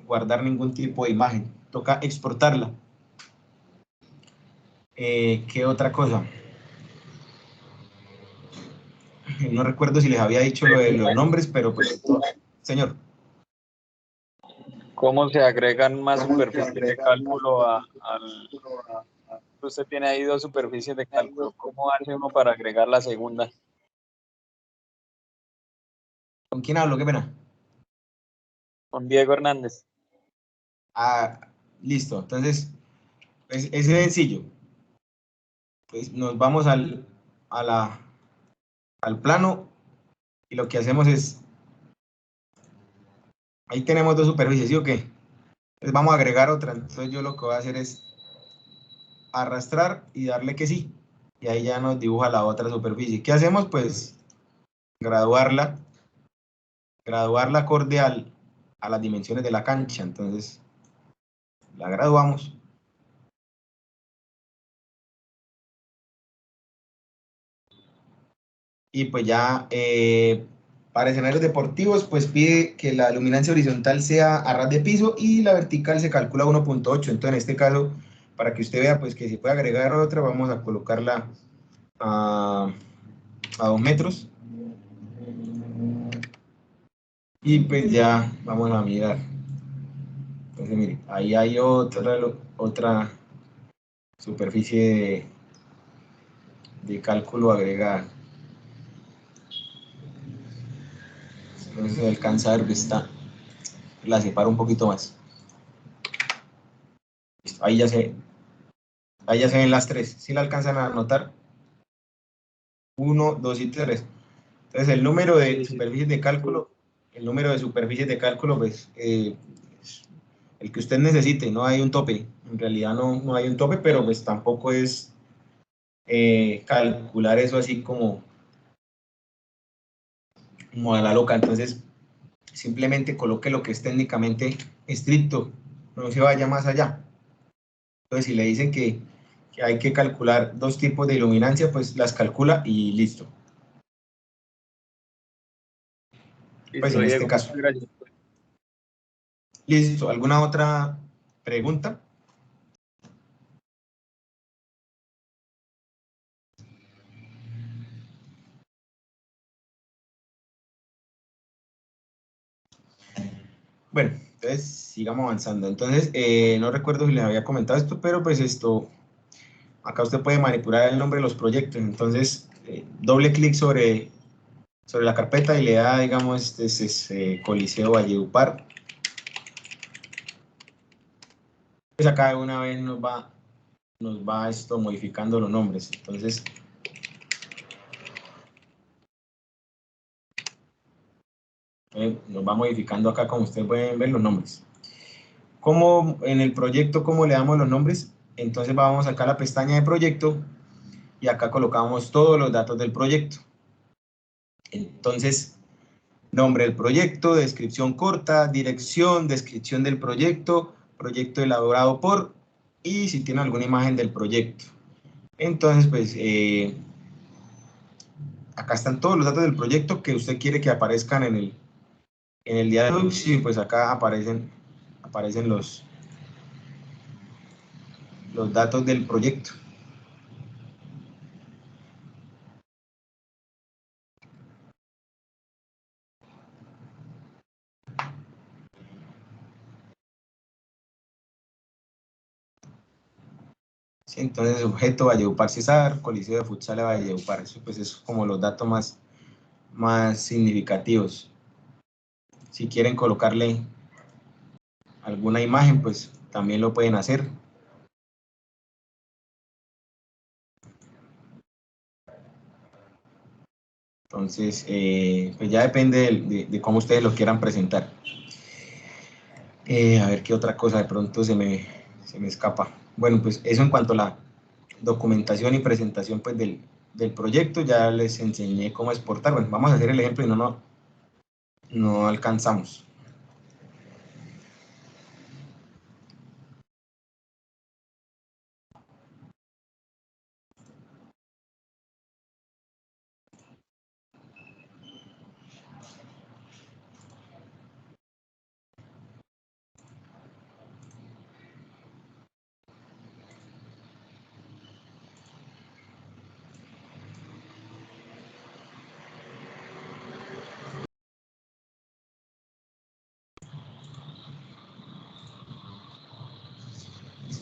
guardar ningún tipo de imagen. Toca exportarla. ¿Qué otra cosa? No recuerdo si les había dicho lo de los nombres, pero pues, señor. ¿Cómo se agregan más superficies de cálculo al... Usted tiene ahí 2 superficies de cálculo. ¿Cómo hace uno para agregar la segunda? ¿Con quién hablo? Qué pena. Con Diego Hernández. Ah, listo. Entonces, es sencillo. Pues nos vamos al plano y lo que hacemos es, ahí tenemos 2 superficies, ¿sí o qué? Entonces vamos a agregar otra. Entonces yo lo que voy a hacer es arrastrar y darle que sí. Y ahí ya nos dibuja la otra superficie. ¿Qué hacemos? Pues graduarla acorde a las dimensiones de la cancha. Entonces la graduamos. Y pues ya para escenarios deportivos, pues pide que la luminancia horizontal sea a ras de piso y la vertical se calcula 1.8. Entonces, en este caso, para que usted vea pues que se puede agregar otra, vamos a colocarla a 2 metros. Y pues ya vamos a mirar. Entonces, mire, ahí hay otra superficie de cálculo agregada. No se alcanza a ver que está, la separo un poquito más. Ahí ya se ven las 3. ¿Sí la alcanzan a notar? 1, 2 y 3. Entonces el número de superficies de cálculo, pues el que usted necesite, no hay un tope. En realidad no hay un tope, pero pues tampoco es calcular eso así como a la loca. Entonces simplemente coloque lo que es técnicamente estricto, no se vaya más allá. Entonces si le dicen que hay que calcular 2 tipos de iluminancia, pues las calcula y listo. Pues Listo, en este Diego, caso. gracias. Listo, ¿alguna otra pregunta? Bueno, entonces sigamos avanzando. Entonces, no recuerdo si les había comentado esto, pero pues esto, acá usted puede manipular el nombre de los proyectos. Entonces, doble clic sobre la carpeta y le da, digamos, este es Coliseo Valledupar. Pues acá de una vez nos va esto modificando los nombres. Entonces, nos va modificando acá, como ustedes pueden ver, los nombres. Como en el proyecto, ¿cómo le damos los nombres? Entonces vamos acá a la pestaña de proyecto y acá colocamos todos los datos del proyecto. Entonces, nombre del proyecto, descripción corta, dirección, descripción del proyecto, proyecto elaborado por, y si tiene alguna imagen del proyecto. Entonces, pues, acá están todos los datos del proyecto que usted quiere que aparezcan en el diálogo, y pues acá aparecen los datos del proyecto. Sí, entonces, objeto Valledupar Cesar, Coliseo de Futsal de Valledupar. Eso pues es como los datos más significativos. Si quieren colocarle alguna imagen, pues también lo pueden hacer. Entonces, pues ya depende de cómo ustedes lo quieran presentar. A ver qué otra cosa de pronto se me escapa. Bueno, pues eso en cuanto a la documentación y presentación pues del proyecto. Ya les enseñé cómo exportar. Bueno, vamos a hacer el ejemplo y no alcanzamos.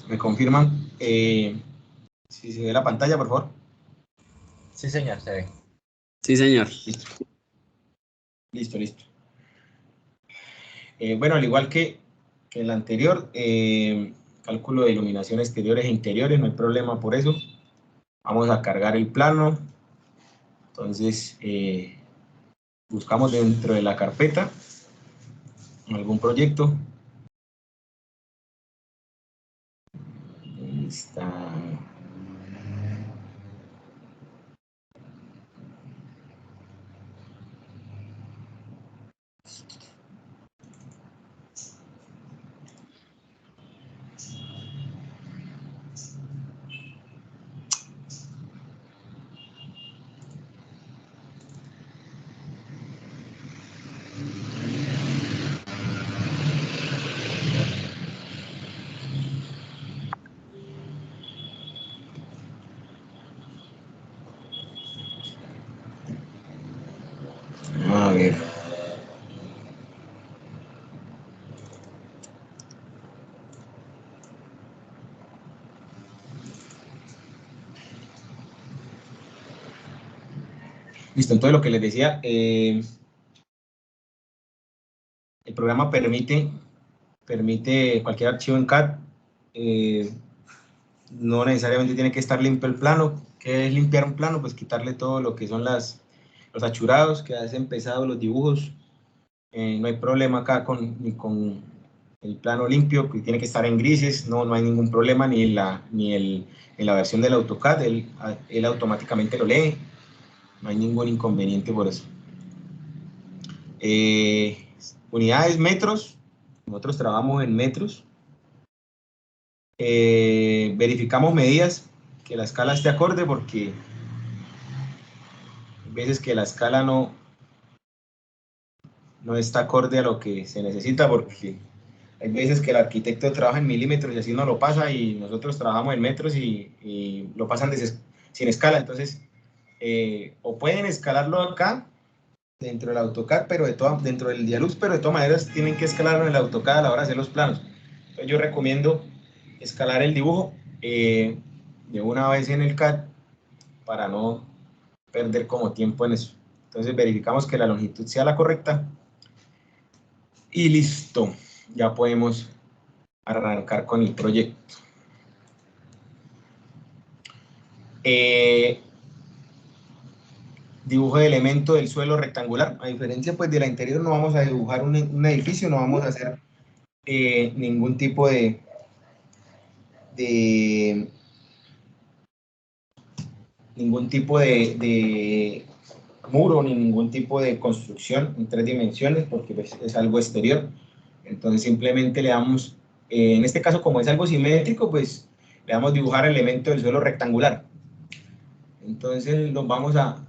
¿Me confirman si se ve la pantalla, por favor? Sí, señor, se ve. Sí, señor. Listo. Bueno, al igual que el anterior, cálculo de iluminación exteriores e interiores, no hay problema por eso. Vamos a cargar el plano. Entonces, buscamos dentro de la carpeta algún proyecto. Ahí está. A ver. Listo, entonces lo que les decía, el programa permite cualquier archivo en CAD, no necesariamente tiene que estar limpio el plano. ¿Qué es limpiar un plano? Pues quitarle todo lo que son los achurados, que hacen pesados los dibujos. No hay problema acá ni con el plano limpio, que tiene que estar en grises, no hay ningún problema, ni en la versión del AutoCAD, él automáticamente lo lee, no hay ningún inconveniente por eso. Unidades, metros, nosotros trabajamos en metros. Verificamos medidas, que la escala esté acorde, porque hay veces que la escala no está acorde a lo que se necesita, porque hay veces que el arquitecto trabaja en milímetros y así no lo pasa, y nosotros trabajamos en metros y lo pasan sin escala. Entonces, o pueden escalarlo acá dentro del AutoCAD, pero dentro del Dialux, pero de todas maneras tienen que escalarlo en el AutoCAD a la hora de hacer los planos. Entonces yo recomiendo escalar el dibujo de una vez en el CAD para no perder como tiempo en eso. Entonces verificamos que la longitud sea la correcta y listo, ya podemos arrancar con el proyecto. Dibujo de elemento del suelo rectangular. A diferencia pues de la interior, no vamos a dibujar un edificio, no vamos a hacer ningún tipo de muro ni ningún tipo de construcción en 3 dimensiones porque pues, es algo exterior. Entonces simplemente le damos, en este caso como es algo simétrico, pues le damos dibujar el elemento del suelo rectangular. Entonces nos vamos a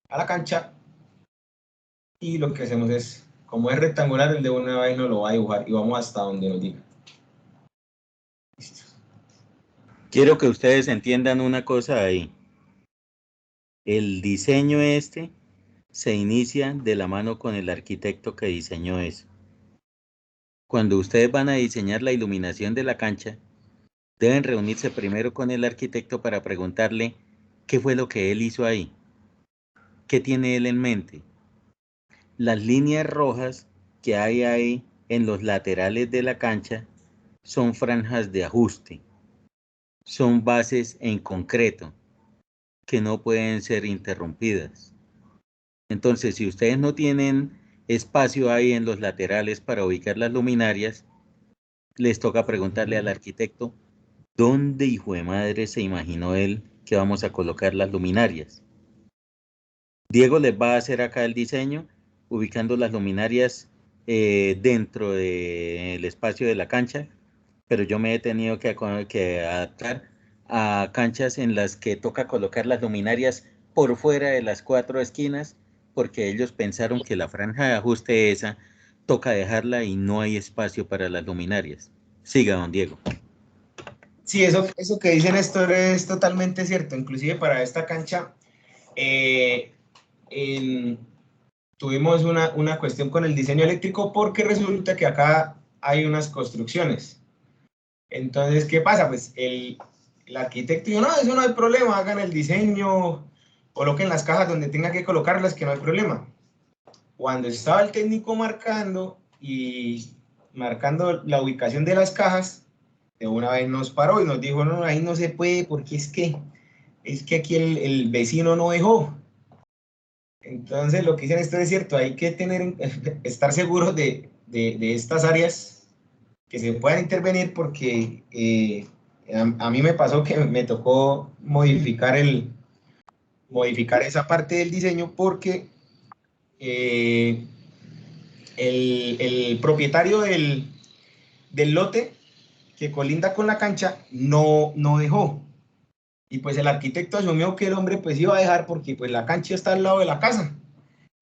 la cancha y lo que hacemos es, como es rectangular, el de una vez nos lo va a dibujar y vamos hasta donde nos diga. Listo. Quiero que ustedes entiendan una cosa ahí. El diseño se inicia de la mano con el arquitecto que diseñó eso. Cuando ustedes van a diseñar la iluminación de la cancha, deben reunirse primero con el arquitecto para preguntarle qué fue lo que él hizo ahí. ¿Qué tiene él en mente? Las líneas rojas que hay ahí en los laterales de la cancha son franjas de ajuste. Son bases en concreto que no pueden ser interrumpidas. Entonces, si ustedes no tienen espacio ahí en los laterales para ubicar las luminarias, les toca preguntarle al arquitecto ¿dónde, hijo de madre, se imaginó él que vamos a colocar las luminarias? Diego les va a hacer acá el diseño, ubicando las luminarias dentro del espacio de la cancha, pero yo me he tenido que adaptar a canchas en las que toca colocar las luminarias por fuera de las 4 esquinas, porque ellos pensaron que la franja de ajuste esa toca dejarla y no hay espacio para las luminarias. Siga, don Diego. Sí, eso que dice Néstor es totalmente cierto. Inclusive para esta cancha tuvimos una cuestión con el diseño eléctrico porque resulta que acá hay unas construcciones. Entonces, ¿qué pasa? Pues el arquitecto dijo, no, eso no hay problema, hagan el diseño, coloquen las cajas donde tengan que colocarlas, que no hay problema. Cuando estaba el técnico marcando la ubicación de las cajas, de una vez nos paró y nos dijo, no, ahí no se puede porque es que aquí el vecino no dejó. Entonces, lo que dicen esto es cierto, hay que estar seguros de estas áreas que se puedan intervenir porque a mí me pasó que me tocó modificar esa parte del diseño porque el propietario del lote que colinda con la cancha no dejó. Y pues el arquitecto asumió que el hombre pues iba a dejar porque pues la cancha está al lado de la casa.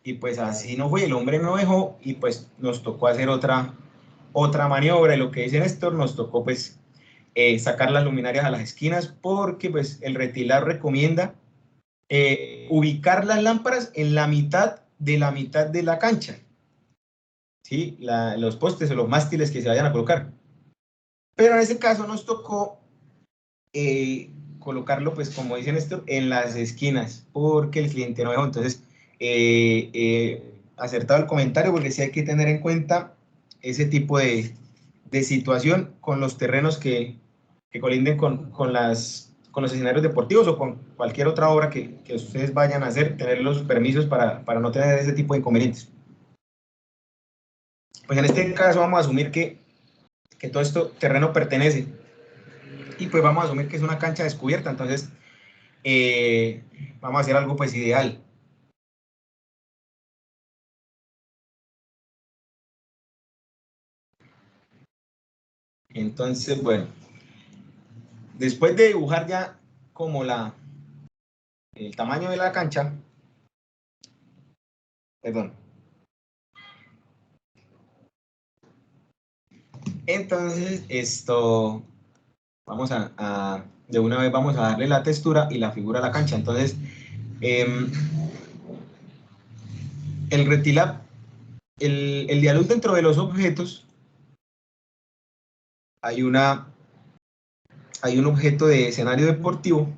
Y pues así no fue, el hombre no dejó y pues nos tocó hacer otra maniobra. Y lo que dice Néstor, nos tocó pues sacar las luminarias a las esquinas porque pues el retilar recomienda ubicar las lámparas en la mitad de la cancha. ¿Sí? Los postes o los mástiles que se vayan a colocar. Pero en ese caso nos tocó colocarlo, pues como dicen esto, en las esquinas, porque el cliente no dejó. Entonces, acertado el comentario, porque sí hay que tener en cuenta ese tipo de situación con los terrenos que colinden con los escenarios deportivos o con cualquier otra obra que ustedes vayan a hacer, tener los permisos para no tener ese tipo de inconvenientes. Pues en este caso vamos a asumir que todo esto terreno pertenece y pues vamos a asumir que es una cancha descubierta, entonces vamos a hacer algo pues ideal. Entonces, bueno, después de dibujar ya como el tamaño de la cancha, perdón. Entonces, vamos de una vez vamos a darle la textura y la figura a la cancha. Entonces, el Retilab, el Dialuz dentro de los objetos, hay un objeto de escenario deportivo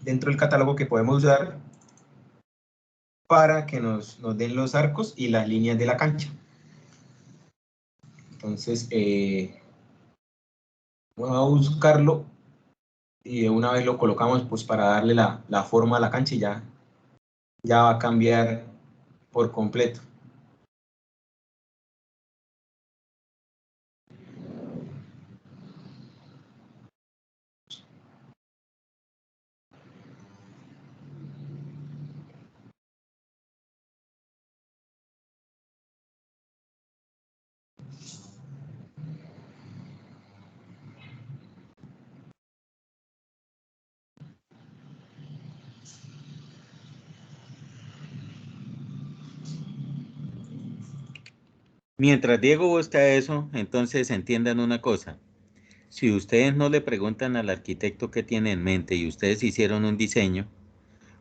dentro del catálogo que podemos usar para que nos den los arcos y las líneas de la cancha. Entonces, voy a buscarlo y de una vez lo colocamos pues para darle la forma a la cancha y ya va a cambiar por completo. Mientras Diego busca eso, entonces entiendan una cosa. Si ustedes no le preguntan al arquitecto qué tiene en mente y ustedes hicieron un diseño,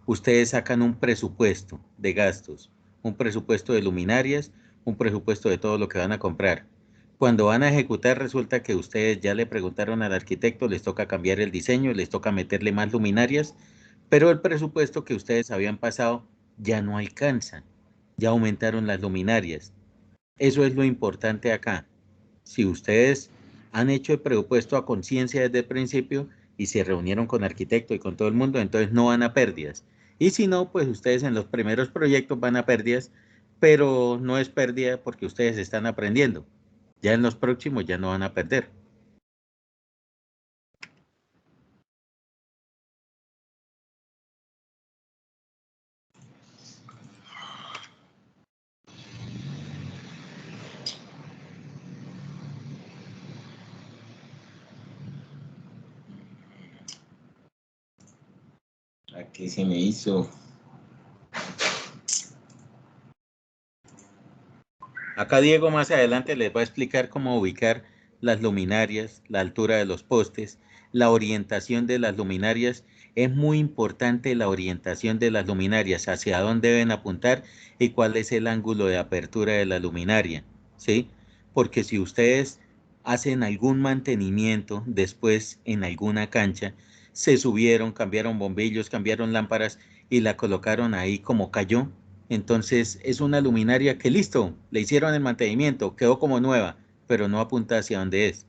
ustedes sacan un presupuesto de gastos, un presupuesto de luminarias, un presupuesto de todo lo que van a comprar. Cuando van a ejecutar, resulta que ustedes ya le preguntaron al arquitecto, les toca cambiar el diseño, les toca meterle más luminarias, pero el presupuesto que ustedes habían pasado ya no alcanza, ya aumentaron las luminarias. Eso es lo importante acá. Si ustedes han hecho el presupuesto a conciencia desde el principio y se reunieron con arquitecto y con todo el mundo, entonces no van a pérdidas. Y si no, pues ustedes en los primeros proyectos van a pérdidas, pero no es pérdida porque ustedes están aprendiendo. Ya en los próximos ya no van a perder. Aquí se me hizo. Acá Diego más adelante les va a explicar cómo ubicar las luminarias, la altura de los postes, la orientación de las luminarias. Es muy importante la orientación de las luminarias, hacia dónde deben apuntar y cuál es el ángulo de apertura de la luminaria, ¿sí? Porque si ustedes hacen algún mantenimiento después en alguna cancha, se subieron, cambiaron bombillos, cambiaron lámparas y la colocaron ahí como cayó, entonces es una luminaria que listo, le hicieron el mantenimiento, quedó como nueva, pero no apunta hacia donde es.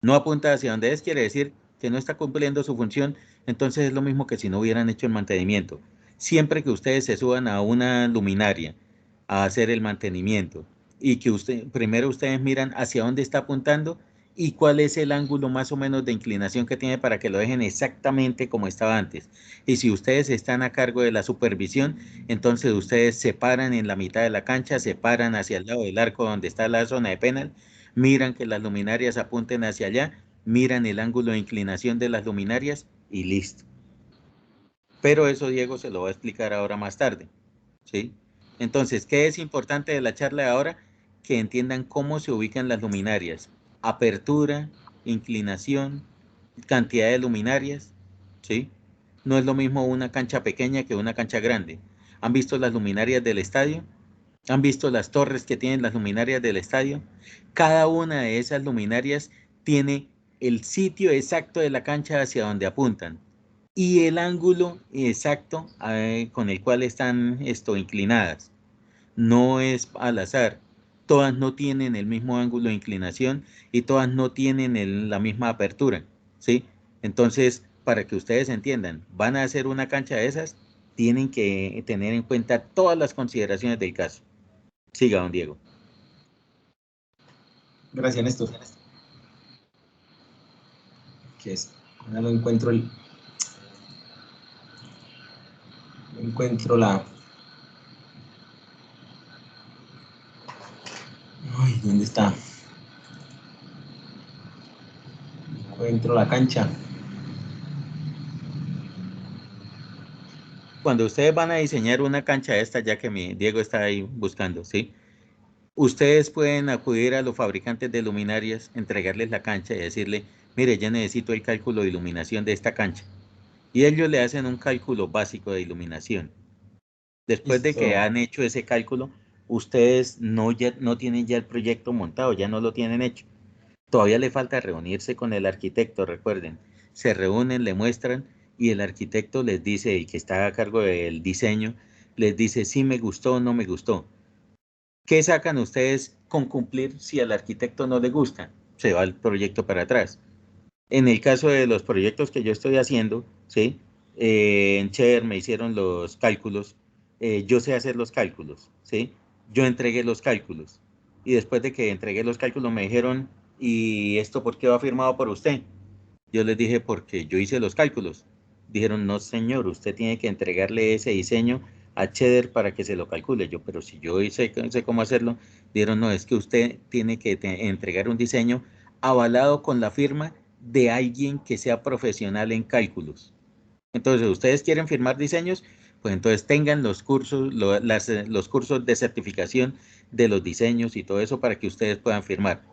No apunta hacia donde es, quiere decir que no está cumpliendo su función, entonces es lo mismo que si no hubieran hecho el mantenimiento. Siempre que ustedes se suban a una luminaria a hacer el mantenimiento y que primero ustedes miran hacia dónde está apuntando y cuál es el ángulo más o menos de inclinación que tiene para que lo dejen exactamente como estaba antes. Y si ustedes están a cargo de la supervisión, entonces ustedes se paran en la mitad de la cancha, se paran hacia el lado del arco donde está la zona de penal, miran que las luminarias apunten hacia allá, miran el ángulo de inclinación de las luminarias y listo. Pero eso Diego se lo va a explicar ahora más tarde, ¿sí? Entonces, ¿qué es importante de la charla de ahora? Que entiendan cómo se ubican las luminarias. Apertura, inclinación, cantidad de luminarias, ¿sí? No es lo mismo una cancha pequeña que una cancha grande. ¿Han visto las luminarias del estadio? ¿Han visto las torres que tienen las luminarias del estadio? Cada una de esas luminarias tiene el sitio exacto de la cancha hacia donde apuntan y el ángulo exacto con el cual están inclinadas. No es al azar. Todas no tienen el mismo ángulo de inclinación y todas no tienen la misma apertura, ¿sí? Entonces, para que ustedes entiendan, van a hacer una cancha de esas, tienen que tener en cuenta todas las consideraciones del caso. Siga, don Diego. Gracias, Néstor. ¿Qué es? Ahora no encuentro no encuentro la... Ay, ¿dónde está? No encuentro la cancha. Cuando ustedes van a diseñar una cancha esta, ya que Diego está ahí buscando, ¿sí? Ustedes pueden acudir a los fabricantes de luminarias, entregarles la cancha y decirle, mire, ya necesito el cálculo de iluminación de esta cancha. Y ellos le hacen un cálculo básico de iluminación. Después de que Listo. han hecho ese cálculo, ustedes no tienen ya el proyecto montado, ya no lo tienen hecho. Todavía le falta reunirse con el arquitecto, recuerden. Se reúnen, le muestran y el arquitecto les dice, el que está a cargo del diseño, les dice si me gustó o no me gustó. ¿Qué sacan ustedes con cumplir si al arquitecto no le gusta? Se va el proyecto para atrás. En el caso de los proyectos que yo estoy haciendo, ¿sí? En Cher me hicieron los cálculos, yo sé hacer los cálculos, ¿sí? Yo entregué los cálculos y después de que entregué los cálculos me dijeron, ¿y esto por qué va firmado por usted? Yo les dije, porque yo hice los cálculos. Dijeron, no señor, usted tiene que entregarle ese diseño a Cheddar para que se lo calcule. Yo, pero si yo sé cómo hacerlo, dijeron, no, es que usted tiene que entregar un diseño avalado con la firma de alguien que sea profesional en cálculos. Entonces, ¿ustedes quieren firmar diseños? Pues entonces tengan los cursos, los cursos de certificación de los diseños y todo eso para que ustedes puedan firmar.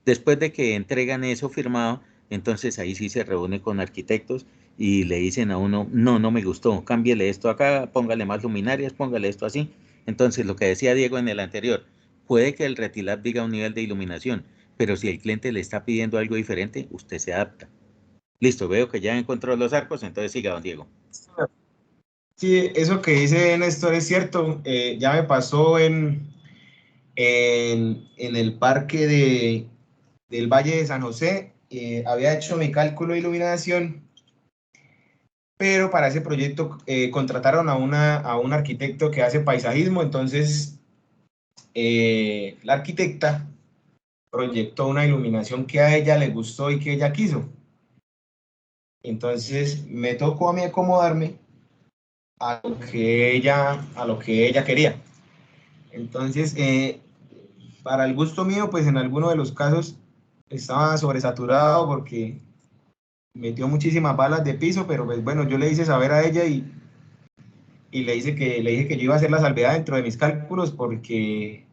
Después de que entregan eso firmado, entonces ahí sí se reúne con arquitectos y le dicen a uno, no me gustó, cámbiele esto acá, póngale más luminarias, póngale esto así. Entonces, lo que decía Diego en el anterior, puede que el Retilab diga un nivel de iluminación, pero si el cliente le está pidiendo algo diferente, usted se adapta. Listo, veo que ya encontró los arcos, entonces siga, don Diego. Sí, eso que dice Néstor es cierto. Ya me pasó en el parque del Valle de San José. Había hecho mi cálculo de iluminación, pero para ese proyecto contrataron a un arquitecto que hace paisajismo. Entonces, la arquitecta proyectó una iluminación que a ella le gustó y que ella quiso. Entonces, me tocó a mí acomodarme a lo que ella quería. Entonces, para el gusto mío, pues en alguno de los casos estaba sobresaturado porque metió muchísimas balas de piso, pero pues bueno, yo le hice saber a ella y le dije que yo iba a hacer la salvedad dentro de mis cálculos porque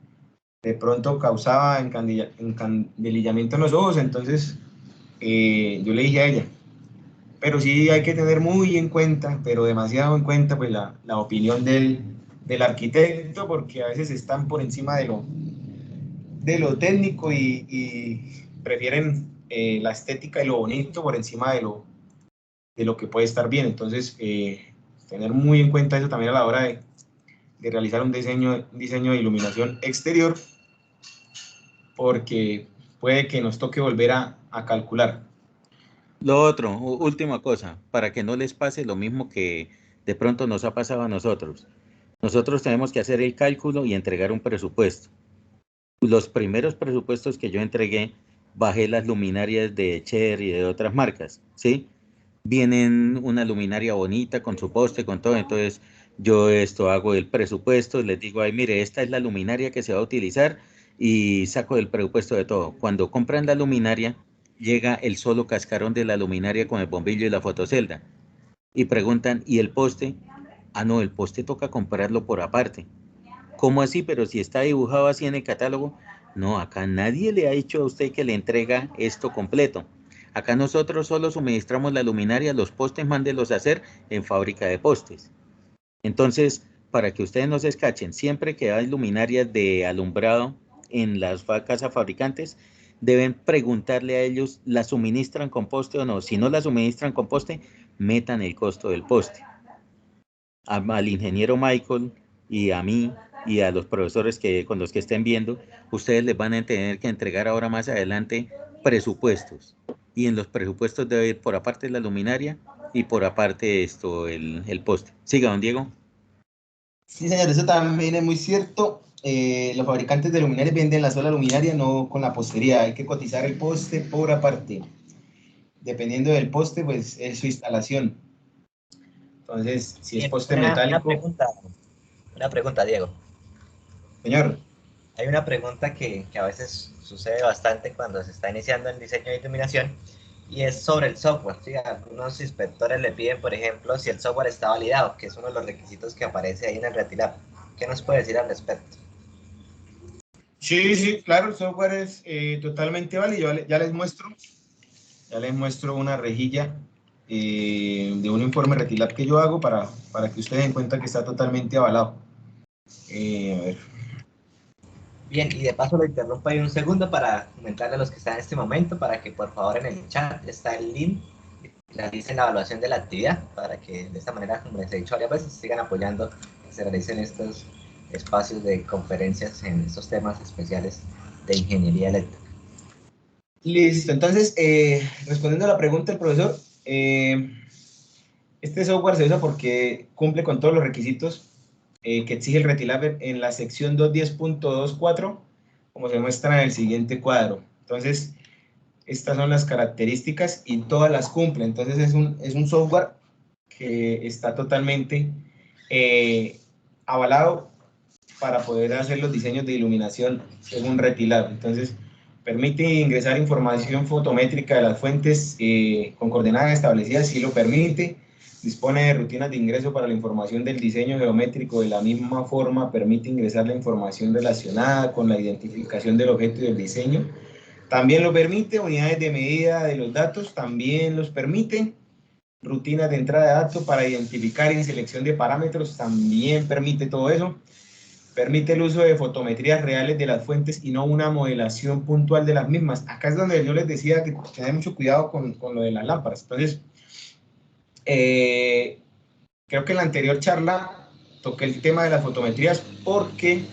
de pronto causaba encandilamiento en los ojos. Entonces, yo le dije a ella, pero sí hay que tener muy en cuenta, pero demasiado en cuenta, pues la opinión del arquitecto, porque a veces están por encima de lo técnico y prefieren la estética y lo bonito por encima de lo que puede estar bien. Entonces, tener muy en cuenta eso también a la hora de realizar un diseño de iluminación exterior, porque puede que nos toque volver a calcular. Lo otro, última cosa, para que no les pase lo mismo que de pronto nos ha pasado a nosotros. Nosotros tenemos que hacer el cálculo y entregar un presupuesto. Los primeros presupuestos que yo entregué, bajé las luminarias de Cher y de otras marcas, ¿sí? Vienen una luminaria bonita con su poste, con todo, entonces yo hago el presupuesto, les digo, ay, mire, esta es la luminaria que se va a utilizar y saco el presupuesto de todo. Cuando compran la luminaria, llega el solo cascarón de la luminaria con el bombillo y la fotocelda y preguntan, ¿y el poste? Ah, no, el poste toca comprarlo por aparte. ¿Cómo así? Pero si está dibujado así en el catálogo. No, acá nadie le ha dicho a usted que le entrega esto completo. Acá nosotros solo suministramos la luminaria, los postes mándelos a hacer en fábrica de postes. Entonces, para que ustedes no se escachen, siempre que hay luminarias de alumbrado en las casas fabricantes, deben preguntarle a ellos, ¿la suministran con poste o no? Si no la suministran con poste, metan el costo del poste. Al ingeniero Michael y a mí y a los profesores con los que estén viendo, ustedes les van a tener que entregar ahora más adelante presupuestos. Y en los presupuestos debe ir por aparte la luminaria y por aparte el poste. Siga, don Diego. Sí, señor, eso también es muy cierto. Los fabricantes de luminarias venden la sola luminaria, no con la postería. Hay que cotizar el poste por aparte. Dependiendo del poste, pues es su instalación. Entonces, si es poste metálico... Una pregunta, Diego. Señor. Hay una pregunta que a veces sucede bastante cuando se está iniciando el diseño de iluminación y es sobre el software. ¿Sí? Algunos inspectores le piden, por ejemplo, si el software está validado, que es uno de los requisitos que aparece ahí en el Retilab. ¿Qué nos puede decir al respecto? Sí, claro, el software es totalmente válido. Ya les muestro una rejilla de un informe Retilab que yo hago para que ustedes den cuenta que está totalmente avalado. A ver. Bien, y de paso lo interrumpo ahí un segundo para comentarle a los que están en este momento, para que por favor en el chat está el link, realicen la evaluación de la actividad, para que de esta manera, como les he dicho varias veces, sigan apoyando que se realicen estos espacios de conferencias en estos temas especiales de ingeniería eléctrica. Listo, entonces, respondiendo a la pregunta del profesor, este software se usa porque cumple con todos los requisitos que exige el RETILAB en la sección 210.24, como se muestra en el siguiente cuadro. Entonces, estas son las características y todas las cumple. Entonces, es un software que está totalmente avalado para poder hacer los diseños de iluminación según RETILAB. Entonces, permite ingresar información fotométrica de las fuentes con coordenadas establecidas, si lo permite. Dispone de rutinas de ingreso para la información del diseño geométrico. De la misma forma, permite ingresar la información relacionada con la identificación del objeto y del diseño. También lo permite. Unidades de medida de los datos también los permite. Rutinas de entrada de datos para identificar y selección de parámetros también permite todo eso. Permite el uso de fotometrías reales de las fuentes y no una modelación puntual de las mismas. Acá es donde yo les decía que tener mucho cuidado con lo de las lámparas. Entonces, creo que en la anterior charla toqué el tema de las fotometrías porque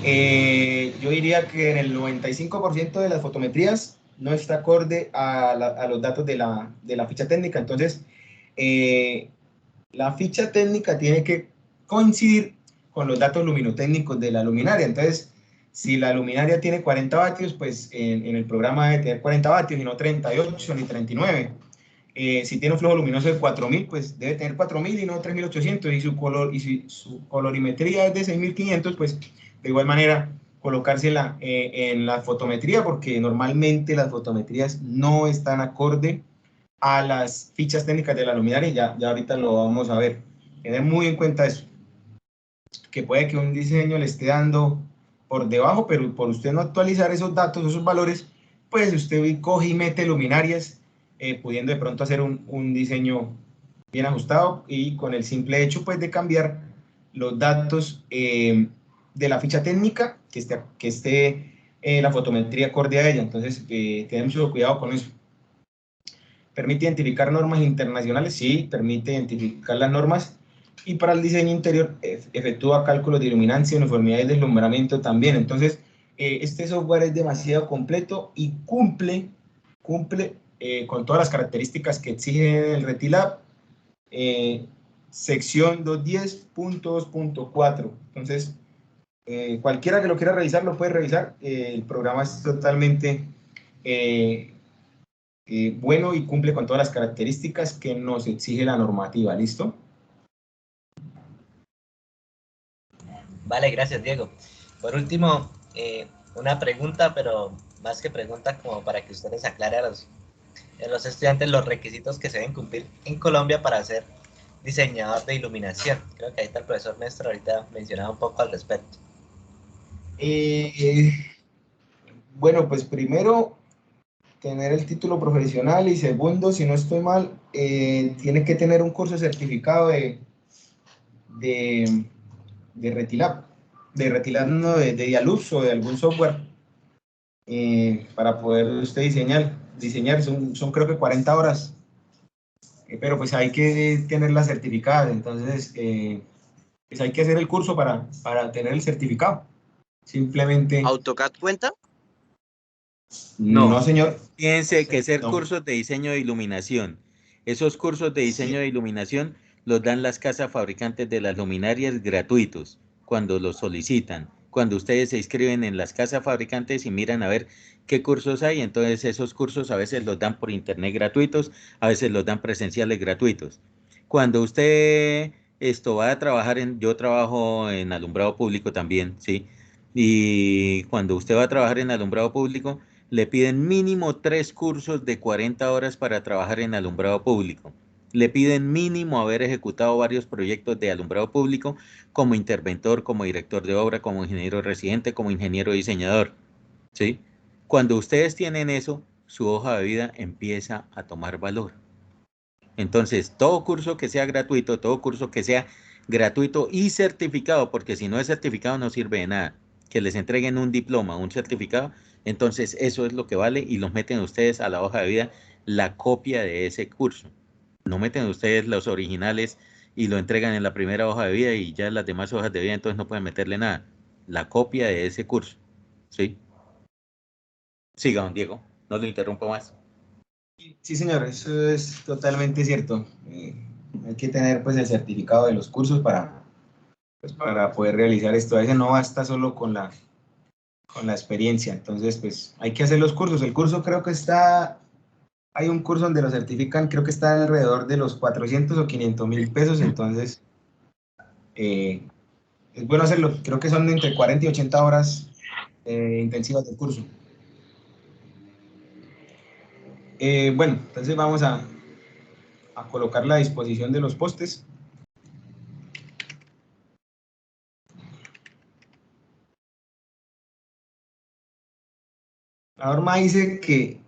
yo diría que en el 95% de las fotometrías no está acorde a los datos de la ficha técnica. Entonces, la ficha técnica tiene que coincidir con los datos luminotécnicos de la luminaria. Entonces, si la luminaria tiene 40 vatios, pues en el programa debe tener 40 vatios y no 38 ni 39. Si tiene un flujo luminoso de 4000, pues debe tener 4000 y no 3800. Y si su colorimetría es de 6500, pues de igual manera colocársela en la fotometría, porque normalmente las fotometrías no están acorde a las fichas técnicas de la luminaria. Ya ahorita lo vamos a ver. Tener muy en cuenta eso, que puede que un diseño le esté dando por debajo, pero por usted no actualizar esos datos, esos valores, pues usted coge y mete luminarias, pudiendo de pronto hacer un diseño bien ajustado y con el simple hecho pues de cambiar los datos de la ficha técnica, que esté la fotometría acorde a ella. Entonces, tener mucho cuidado con eso. ¿Permite identificar normas internacionales? Sí, permite identificar las normas. Y para el diseño interior efectúa cálculos de iluminancia, uniformidad y deslumbramiento también. Entonces, este software es demasiado completo y cumple con todas las características que exige el RETILAB, sección 210.2.4. Entonces, cualquiera que lo quiera revisar, lo puede revisar. El programa es totalmente bueno y cumple con todas las características que nos exige la normativa. ¿Listo? Vale, gracias, Diego. Por último, una pregunta, pero más que pregunta, como para que ustedes aclaren a los estudiantes los requisitos que se deben cumplir en Colombia para ser diseñador de iluminación. Creo que ahí está el profesor Néstor, ahorita mencionaba un poco al respecto. Bueno, pues primero, tener el título profesional, y segundo, si no estoy mal, tiene que tener un curso certificado de RETILAB, no, de Dialux o de algún software, para poder usted diseñar son creo que 40 horas, pero pues hay que tenerla certificada. Entonces pues hay que hacer el curso para tener el certificado. Simplemente. ¿AutoCAD cuenta? No, señor. Piense que ser No. cursos de diseño de iluminación. Esos cursos de diseño de iluminación los dan las casas fabricantes de las luminarias gratuitos cuando los solicitan. Cuando ustedes se inscriben en las casas fabricantes y miran a ver qué cursos hay, entonces esos cursos a veces los dan por internet gratuitos, a veces los dan presenciales gratuitos. Cuando usted va a trabajar yo trabajo en alumbrado público también, ¿sí? Y cuando usted va a trabajar en alumbrado público, le piden mínimo 3 cursos de 40 horas para trabajar en alumbrado público. Le piden mínimo haber ejecutado varios proyectos de alumbrado público como interventor, como director de obra, como ingeniero residente, como ingeniero diseñador. ¿Sí? Cuando ustedes tienen eso, su hoja de vida empieza a tomar valor. Entonces, todo curso que sea gratuito, todo curso que sea gratuito y certificado, porque si no es certificado no sirve de nada. Que les entreguen un diploma, un certificado, entonces eso es lo que vale y los meten ustedes a la hoja de vida la copia de ese curso. No meten ustedes los originales y lo entregan en la primera hoja de vida y ya en las demás hojas de vida entonces no pueden meterle nada. La copia de ese curso. ¿Sí? Siga, don Diego, no lo interrumpo más. Sí, señor, eso es totalmente cierto. Hay que tener pues el certificado de los cursos para poder realizar esto. A veces no basta solo con la experiencia. Entonces, pues hay que hacer los cursos. El curso creo que hay un curso donde lo certifican, creo que está alrededor de los 400 o 500.000 pesos. Entonces, es bueno hacerlo. Creo que son entre 40 y 80 horas intensivas del curso. Bueno, entonces vamos a colocar la disposición de los postes. La norma dice que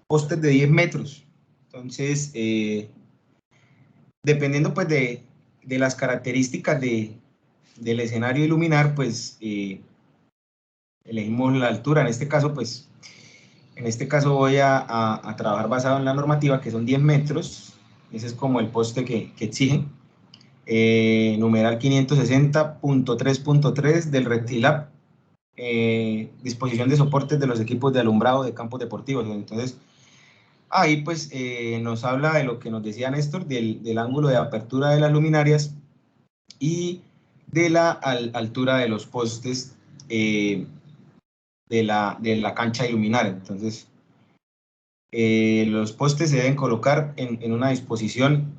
postes de 10 metros. Entonces, dependiendo pues de las características del escenario iluminar, pues elegimos la altura. En este caso, pues, voy a trabajar basado en la normativa, que son 10 metros. Ese es como el poste que exigen. Numeral 560.3.3 del Rectilab. Disposición de soportes de los equipos de alumbrado de campos deportivos. Entonces, ahí pues nos habla de lo que nos decía Néstor, del ángulo de apertura de las luminarias y de la altura de los postes de la cancha iluminar. Entonces, los postes se deben colocar en una disposición,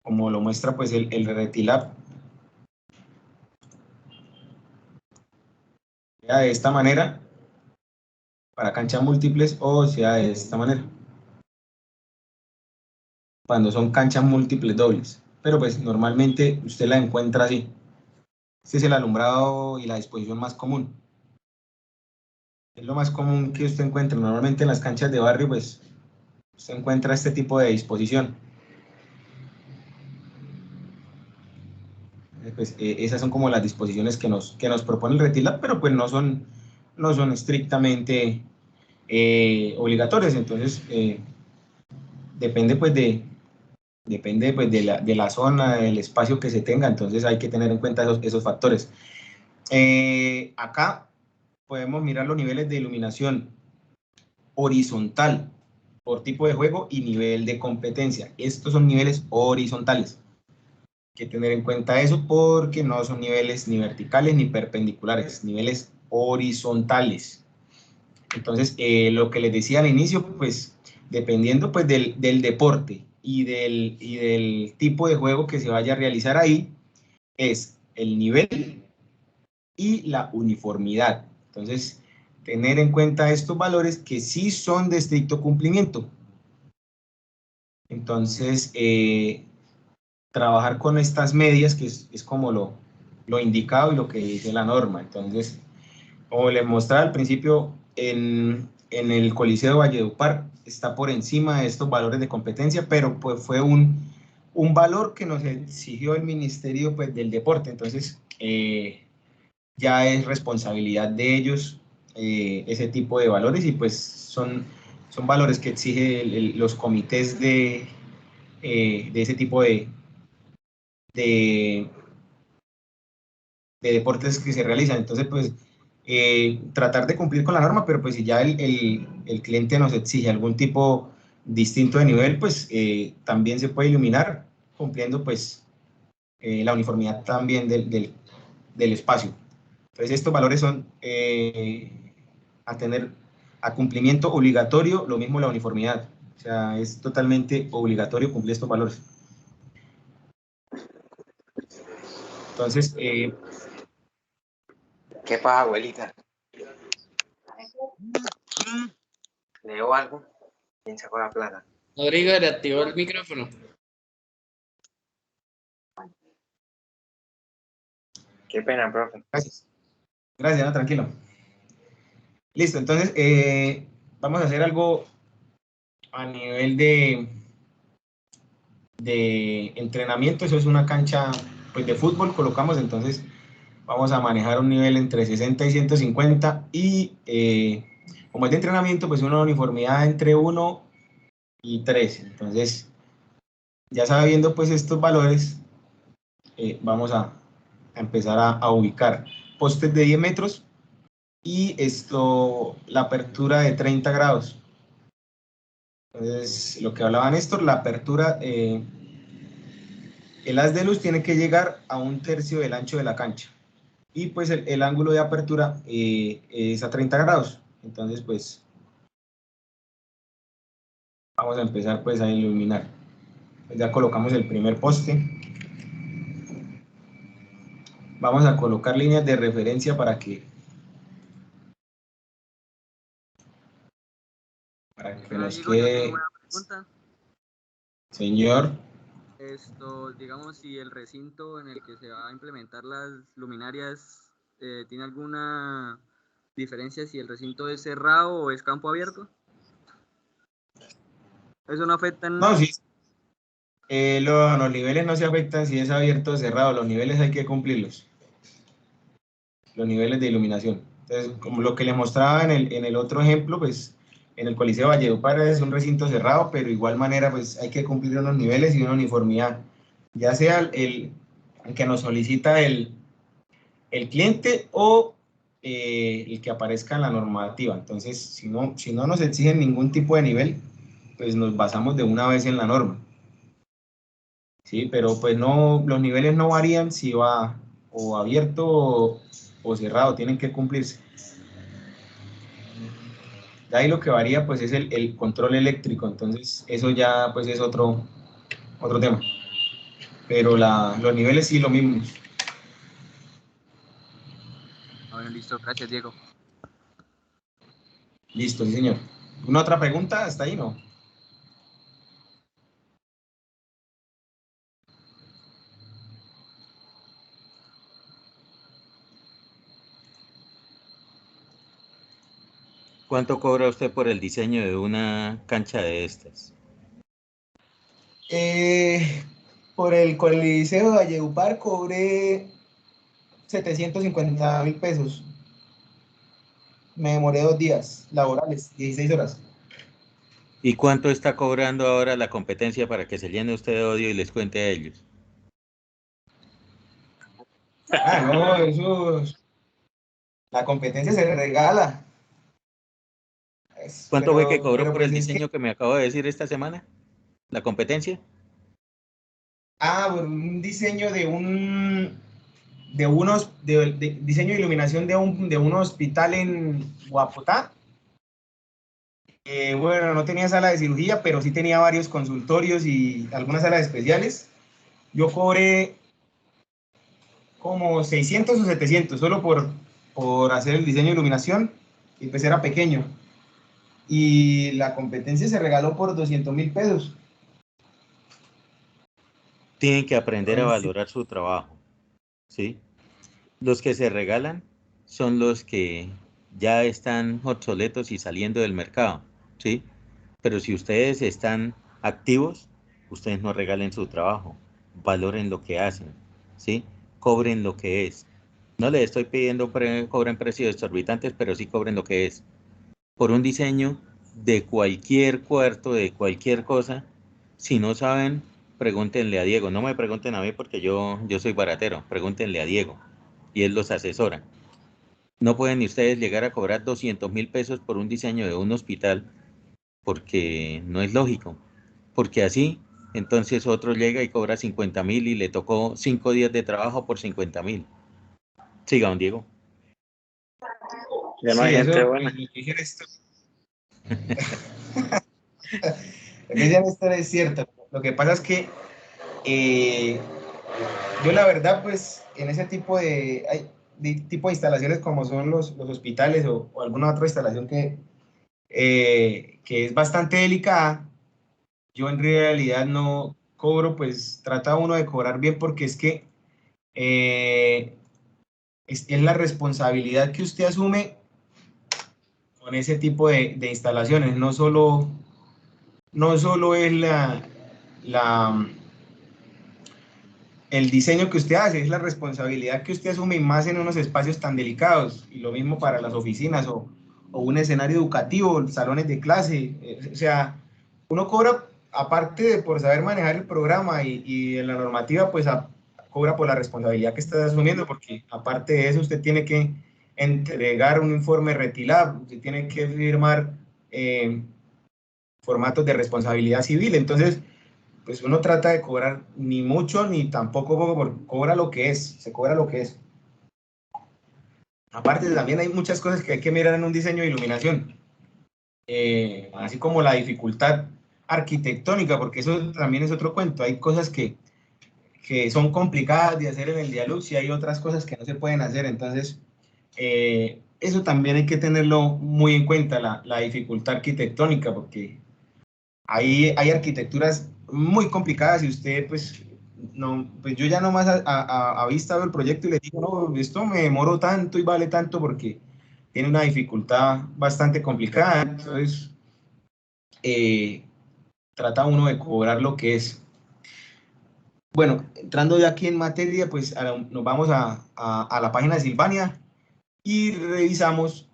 como lo muestra pues el Retilab, sea de esta manera, para canchas múltiples, o sea de esta manera, cuando son canchas múltiples dobles. Pero pues normalmente usted la encuentra así. Este es el alumbrado y la disposición más común. Es lo más común que usted encuentra. Normalmente en las canchas de barrio, pues, usted encuentra este tipo de disposición. Pues, esas son como las disposiciones que nos propone el Retilab, pero pues no son estrictamente obligatorias. Entonces, depende pues de la zona, del espacio que se tenga. Entonces hay que tener en cuenta esos factores. Acá podemos mirar los niveles de iluminación horizontal por tipo de juego y nivel de competencia. Estos son niveles horizontales. Hay que tener en cuenta eso porque no son niveles ni verticales ni perpendiculares, niveles horizontales. Entonces, lo que les decía al inicio, pues, dependiendo pues del deporte y del tipo de juego que se vaya a realizar ahí, es el nivel y la uniformidad. Entonces, tener en cuenta estos valores que sí son de estricto cumplimiento. Entonces, trabajar con estas medias, que es como lo indicado y lo que dice la norma. Entonces, como les mostraba al principio, en el Coliseo de Valledupar está por encima de estos valores de competencia, pero pues fue un valor que nos exigió el Ministerio pues, del Deporte. Entonces, ya es responsabilidad de ellos ese tipo de valores y pues son valores que exigen los comités de ese tipo de deportes que se realizan. Entonces, pues, tratar de cumplir con la norma, pero pues si ya el cliente nos exige algún tipo distinto de nivel, pues también se puede iluminar cumpliendo pues la uniformidad también del espacio. Entonces, estos valores son a cumplimiento obligatorio, lo mismo la uniformidad. O sea, es totalmente obligatorio cumplir estos valores. Entonces, ¿Qué pasa, abuelita? ¿Leo algo? ¿Quién sacó la plata? Rodrigo, le activó el micrófono. Qué pena, profe. Gracias. Gracias, no, tranquilo. Listo, entonces vamos a hacer algo a nivel de de entrenamiento, eso es una cancha pues, de fútbol, colocamos, entonces vamos a manejar un nivel entre 60 y 150 y como es de entrenamiento, pues una uniformidad entre 1 y 3. Entonces, ya sabiendo pues estos valores, vamos a empezar a ubicar postes de 10 metros y la apertura de 30 grados. Entonces, lo que hablaba Néstor, la apertura, el haz de luz tiene que llegar a 1/3 del ancho de la cancha. Y pues el ángulo de apertura es a 30 grados. Entonces, pues, vamos a empezar pues a iluminar. Pues ya colocamos el primer poste. Vamos a colocar líneas de referencia para que nos Diego, yo tengo quede. una pregunta. Señor. Digamos, si el recinto en el que se va a implementar las luminarias tiene alguna diferencia si el recinto es cerrado o es campo abierto. ¿Eso no afecta en...? No, sí. Los niveles no se afectan si es abierto o cerrado. Los niveles hay que cumplirlos. Los niveles de iluminación. Entonces, como lo que les mostraba en el otro ejemplo, pues en el Coliseo Valledupar es un recinto cerrado, pero de igual manera pues hay que cumplir unos niveles y una uniformidad. Ya sea el que nos solicita el cliente o el que aparezca en la normativa. Entonces, si no nos exigen ningún tipo de nivel, pues nos basamos de una vez en la norma. Sí, pero pues no, los niveles no varían si va o abierto o cerrado, tienen que cumplirse. De ahí lo que varía pues es el control eléctrico, entonces eso ya pues es otro tema. Pero los niveles sí lo mismo. Bueno, listo, gracias Diego. Listo, sí señor. ¿Una otra pregunta? ¿Hasta ahí no? ¿Cuánto cobra usted por el diseño de una cancha de estas? Por el Coliseo de Valledupar cobré 750.000 pesos. Me demoré 2 días laborales, 16 horas. ¿Y cuánto está cobrando ahora la competencia para que se llene usted de odio y les cuente a ellos? Ah, no, eso... La competencia se regala. ¿Cuánto fue que cobró pero por pues el diseño que me acabo de decir esta semana? ¿La competencia? Un diseño de diseño de iluminación de un hospital en Guapotá. Bueno, no tenía sala de cirugía, pero sí tenía varios consultorios y algunas salas especiales. Yo cobré como 600 o 700 solo por hacer el diseño de iluminación, y pues era pequeño. Y la competencia se regaló por 200.000 pesos. Tienen que aprender a valorar su trabajo, ¿sí? Los que se regalan son los que ya están obsoletos y saliendo del mercado, ¿sí? Pero si ustedes están activos, ustedes no regalen su trabajo, valoren lo que hacen, ¿sí? Cobren lo que es. No les estoy pidiendo cobren precios exorbitantes, pero sí cobren lo que es. Por un diseño de cualquier cuarto, de cualquier cosa, si no saben, pregúntenle a Diego. No me pregunten a mí porque yo soy baratero, pregúntenle a Diego y él los asesora. No pueden ni ustedes llegar a cobrar 200.000 pesos por un diseño de un hospital porque no es lógico. Porque así, entonces otro llega y cobra 50.000 y le tocó 5 días de trabajo por 50.000. Siga, don Diego. Ya no hay gente buena. Lo que dicen esto es cierto. Lo que pasa es que yo la verdad, pues, en ese tipo de instalaciones como son los hospitales o alguna otra instalación que es bastante delicada, yo en realidad no cobro, pues trata uno de cobrar bien porque es que es la responsabilidad que usted asume con ese tipo de instalaciones, no solo es el diseño que usted hace, es la responsabilidad que usted asume, y más en unos espacios tan delicados, y lo mismo para las oficinas o un escenario educativo, salones de clase, o sea, uno cobra, aparte de por saber manejar el programa y en la normativa, pues cobra por la responsabilidad que está asumiendo, porque aparte de eso usted tiene que entregar un informe RETILAB, usted tiene que firmar formatos de responsabilidad civil, entonces pues uno trata de cobrar ni mucho ni tampoco poco, porque cobra lo que es, se cobra lo que es. Aparte también hay muchas cosas que hay que mirar en un diseño de iluminación, así como la dificultad arquitectónica, porque eso también es otro cuento, hay cosas que son complicadas de hacer en el Dialux y hay otras cosas que no se pueden hacer, entonces eso también hay que tenerlo muy en cuenta, la dificultad arquitectónica, porque hay arquitecturas muy complicadas y usted, pues, no, pues yo ya nomás a vista veo el proyecto y le digo, no, esto me demoró tanto y vale tanto porque tiene una dificultad bastante complicada, entonces trata uno de cobrar lo que es. Bueno, entrando ya aquí en materia, pues nos vamos a la página de Silvania y revisamos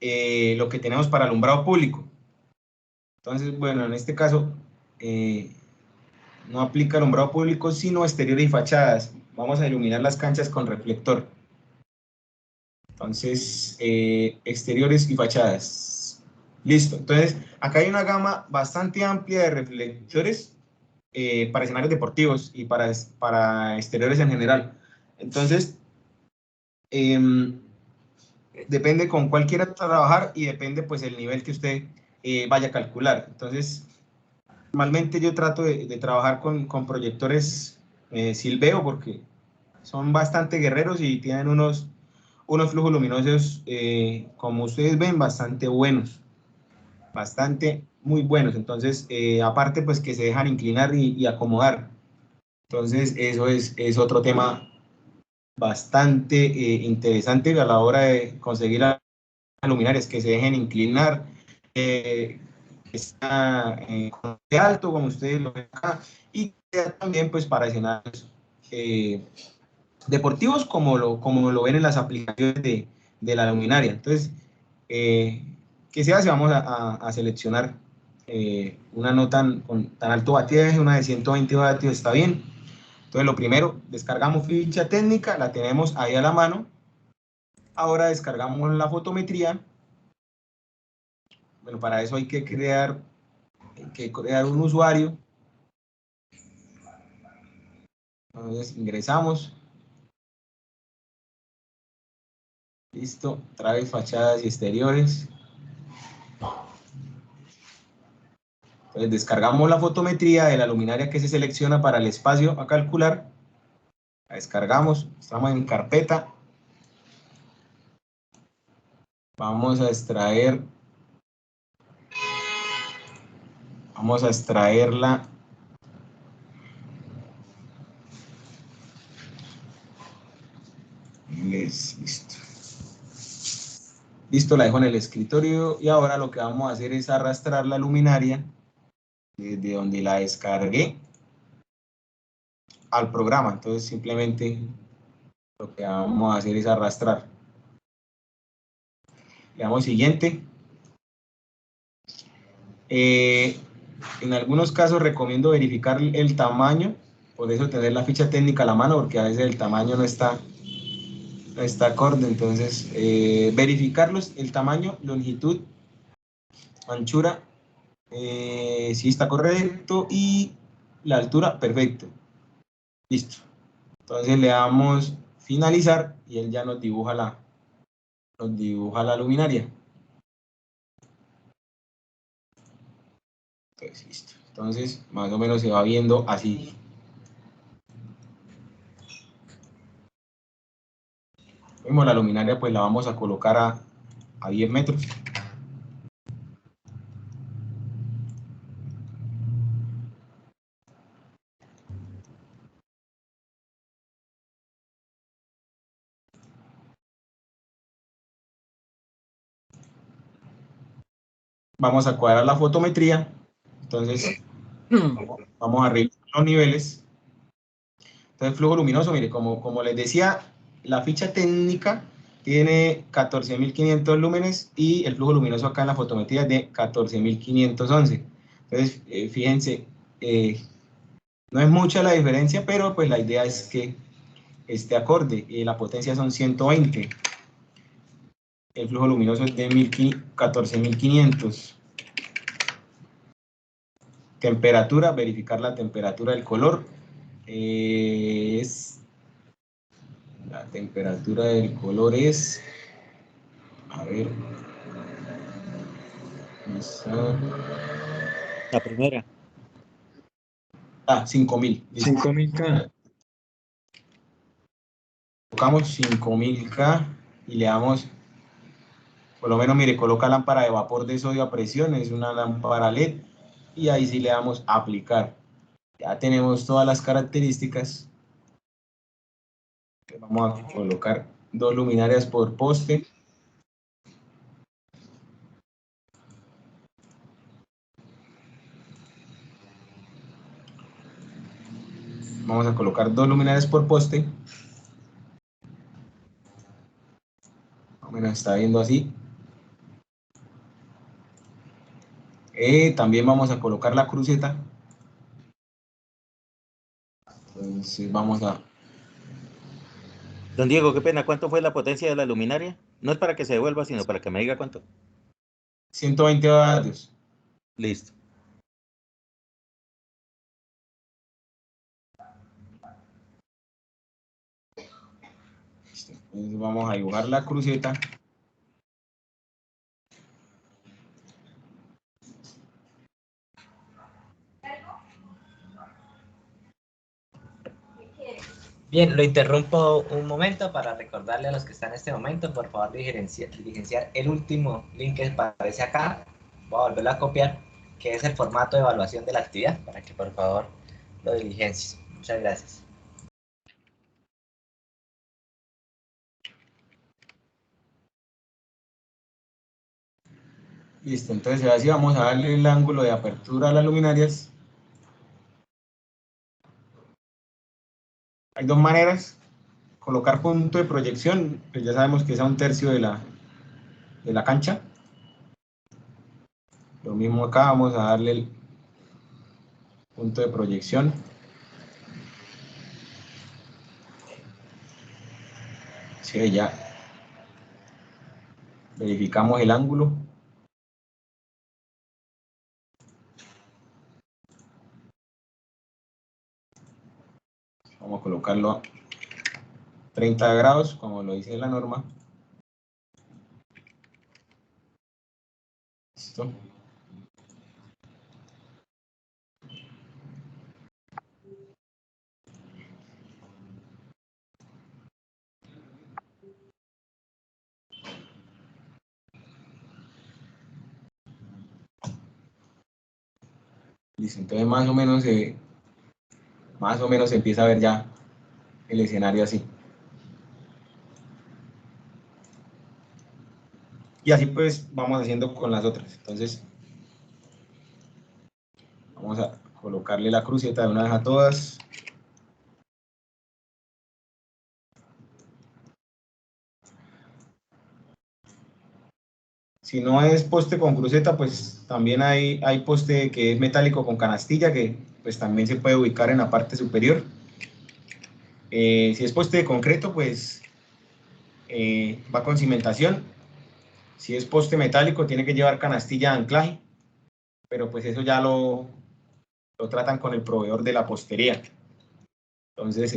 lo que tenemos para alumbrado público. Entonces, bueno, en este caso no aplica alumbrado público, sino exteriores y fachadas. Vamos a iluminar las canchas con reflector. Entonces, exteriores y fachadas. Listo. Entonces, acá hay una gama bastante amplia de reflectores para escenarios deportivos y para exteriores en general. Entonces, depende con cuál quiera trabajar y depende pues el nivel que usted vaya a calcular. Entonces, normalmente yo trato de trabajar con proyectores Silveo porque son bastante guerreros y tienen unos flujos luminosos, como ustedes ven, bastante buenos, bastante muy buenos. Entonces, aparte pues que se dejan inclinar y acomodar. Entonces, eso es otro tema bastante interesante a la hora de conseguir luminarias que se dejen inclinar, que está de alto, como ustedes lo ven acá, y también pues para escenarios deportivos como lo ven en las aplicaciones de la luminaria. Entonces, ¿qué se hace? Vamos a seleccionar una no con tan alto batiaje, una de 120 vatios está bien. Entonces, lo primero, descargamos ficha técnica, la tenemos ahí a la mano. Ahora descargamos la fotometría. Bueno, para eso hay que crear un usuario. Entonces, ingresamos. Listo, trae fachadas y exteriores. Entonces, descargamos la fotometría de la luminaria que se selecciona para el espacio a calcular. La descargamos, estamos en carpeta. Vamos a extraerla. Listo. Listo, la dejo en el escritorio y ahora lo que vamos a hacer es arrastrar la luminaria desde donde la descargué al programa. Entonces simplemente lo que vamos a hacer es arrastrar. Le damos siguiente. En algunos casos recomiendo verificar el tamaño, por eso tener la ficha técnica a la mano, porque a veces el tamaño no está acorde. Entonces, verificarlos, el tamaño, longitud, anchura, si está correcto, y la altura, perfecto. Listo. Entonces le damos finalizar y él ya nos dibuja la luminaria. Entonces, listo. Entonces, más o menos se va viendo así. Vemos la luminaria, pues la vamos a colocar a 10 metros. Vamos a cuadrar la fotometría. Entonces, vamos a revisar los niveles. Entonces, flujo luminoso, mire, como les decía, la ficha técnica tiene 14.500 lúmenes y el flujo luminoso acá en la fotometría es de 14.511. Entonces, fíjense, no es mucha la diferencia, pero pues la idea es que esté acorde. La potencia son 120. El flujo luminoso es de 14.500. Temperatura, verificar la temperatura del color. La temperatura del color es, a ver, La primera. 5.000. 5.000K. Colocamos 5.000K y le damos, por lo menos, mire, coloca lámpara de vapor de sodio a presión, es una lámpara LED, y ahí sí le damos aplicar. Ya tenemos todas las características. Vamos a colocar 2 luminarias por poste. Vamos a colocar 2 luminarias por poste. Más o menos está viendo así. También vamos a colocar la cruceta. Entonces vamos a... Don Diego, qué pena, ¿cuánto fue la potencia de la luminaria? No es para que se devuelva, sino para que me diga cuánto. 120 vatios. Listo. Entonces vamos a dibujar la cruceta. Bien, lo interrumpo un momento para recordarle a los que están en este momento, por favor, diligenciar el último link que aparece acá. Voy a volverlo a copiar, que es el formato de evaluación de la actividad, para que por favor lo diligencies. Muchas gracias. Listo, entonces así vamos a darle el ángulo de apertura a las luminarias. Hay 2 maneras. Colocar punto de proyección, pues ya sabemos que es a 1/3 de la cancha. Lo mismo acá, vamos a darle el punto de proyección. Sí, ya verificamos el ángulo. Vamos a colocarlo a 30 grados, como lo dice la norma. Listo. Listo, entonces más o menos se empieza a ver ya el escenario así. Y así pues vamos haciendo con las otras. Entonces vamos a colocarle la cruceta de una vez a todas. Si no es poste con cruceta, pues también hay poste que es metálico con canastilla, que pues también se puede ubicar en la parte superior. Si es poste de concreto, pues va con cimentación. Si es poste metálico, tiene que llevar canastilla de anclaje, pero pues eso ya lo tratan con el proveedor de la postería. Entonces,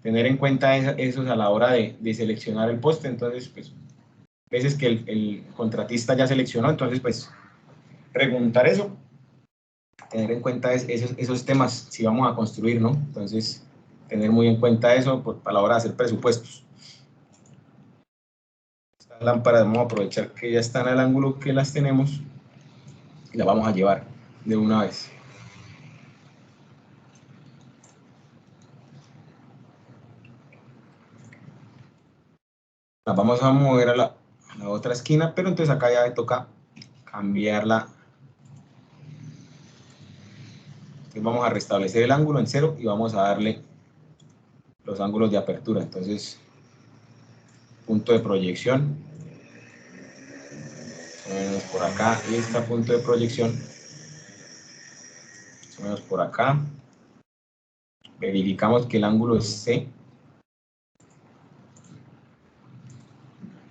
tener en cuenta eso a la hora de seleccionar el poste. Entonces, pues, veces que el contratista ya seleccionó, entonces, pues, preguntar eso, tener en cuenta esos temas si vamos a construir, ¿no? Entonces, tener muy en cuenta eso a la hora de hacer presupuestos. Estas lámparas vamos a aprovechar que ya están al ángulo que las tenemos y las vamos a llevar de una vez. Las vamos a mover a la otra esquina, pero entonces acá ya toca cambiarla. Entonces vamos a restablecer el ángulo en 0 y vamos a darle los ángulos de apertura. Entonces, punto de proyección, más o menos por acá, y está punto de proyección, más o menos por acá. Verificamos que el ángulo es C,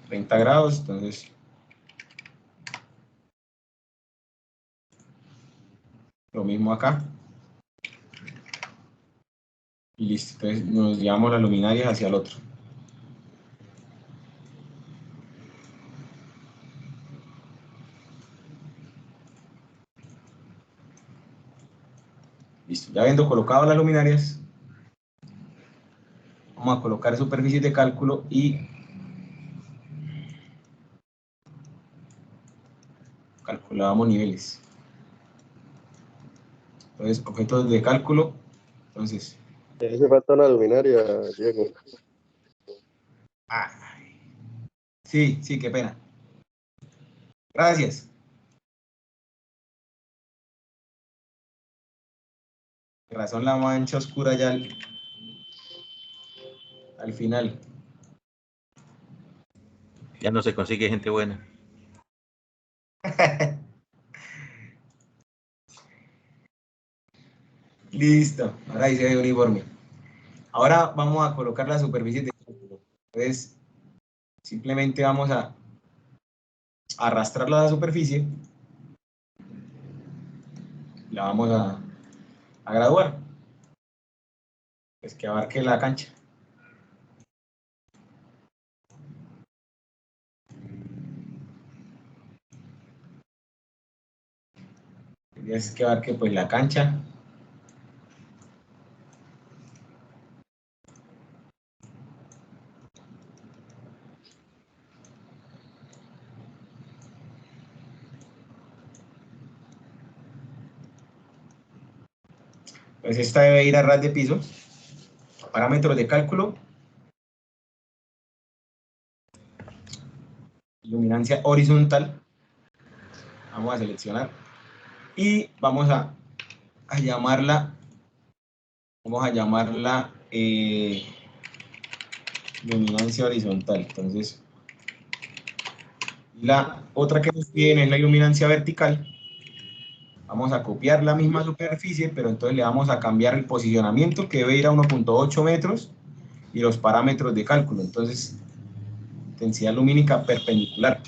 30 grados, entonces lo mismo acá. Y listo, entonces nos llevamos las luminarias hacia el otro. Listo, ya habiendo colocado las luminarias, vamos a colocar superficies de cálculo y calculábamos niveles. Entonces, objetos de cálculo, entonces... Hace falta una luminaria, Diego. Sí, sí, qué pena. Gracias. Con razón la mancha oscura ya al final. Ya no se consigue gente buena. Listo, ahora ahí se ve uniforme. Ahora vamos a colocar la superficie de cálculo. Entonces, simplemente vamos a arrastrar la superficie. La vamos a graduar. Pues que abarque la cancha. Es que abarque pues la cancha. Pues esta debe ir a ras de piso. Parámetros de cálculo. Luminancia horizontal. Vamos a seleccionar. Y vamos a llamarla. Vamos a llamarla luminancia horizontal. Entonces, la otra que nos piden es la iluminancia vertical. Vamos a copiar la misma superficie, pero entonces le vamos a cambiar el posicionamiento, que debe ir a 1.8 metros, y los parámetros de cálculo. Entonces, intensidad lumínica perpendicular.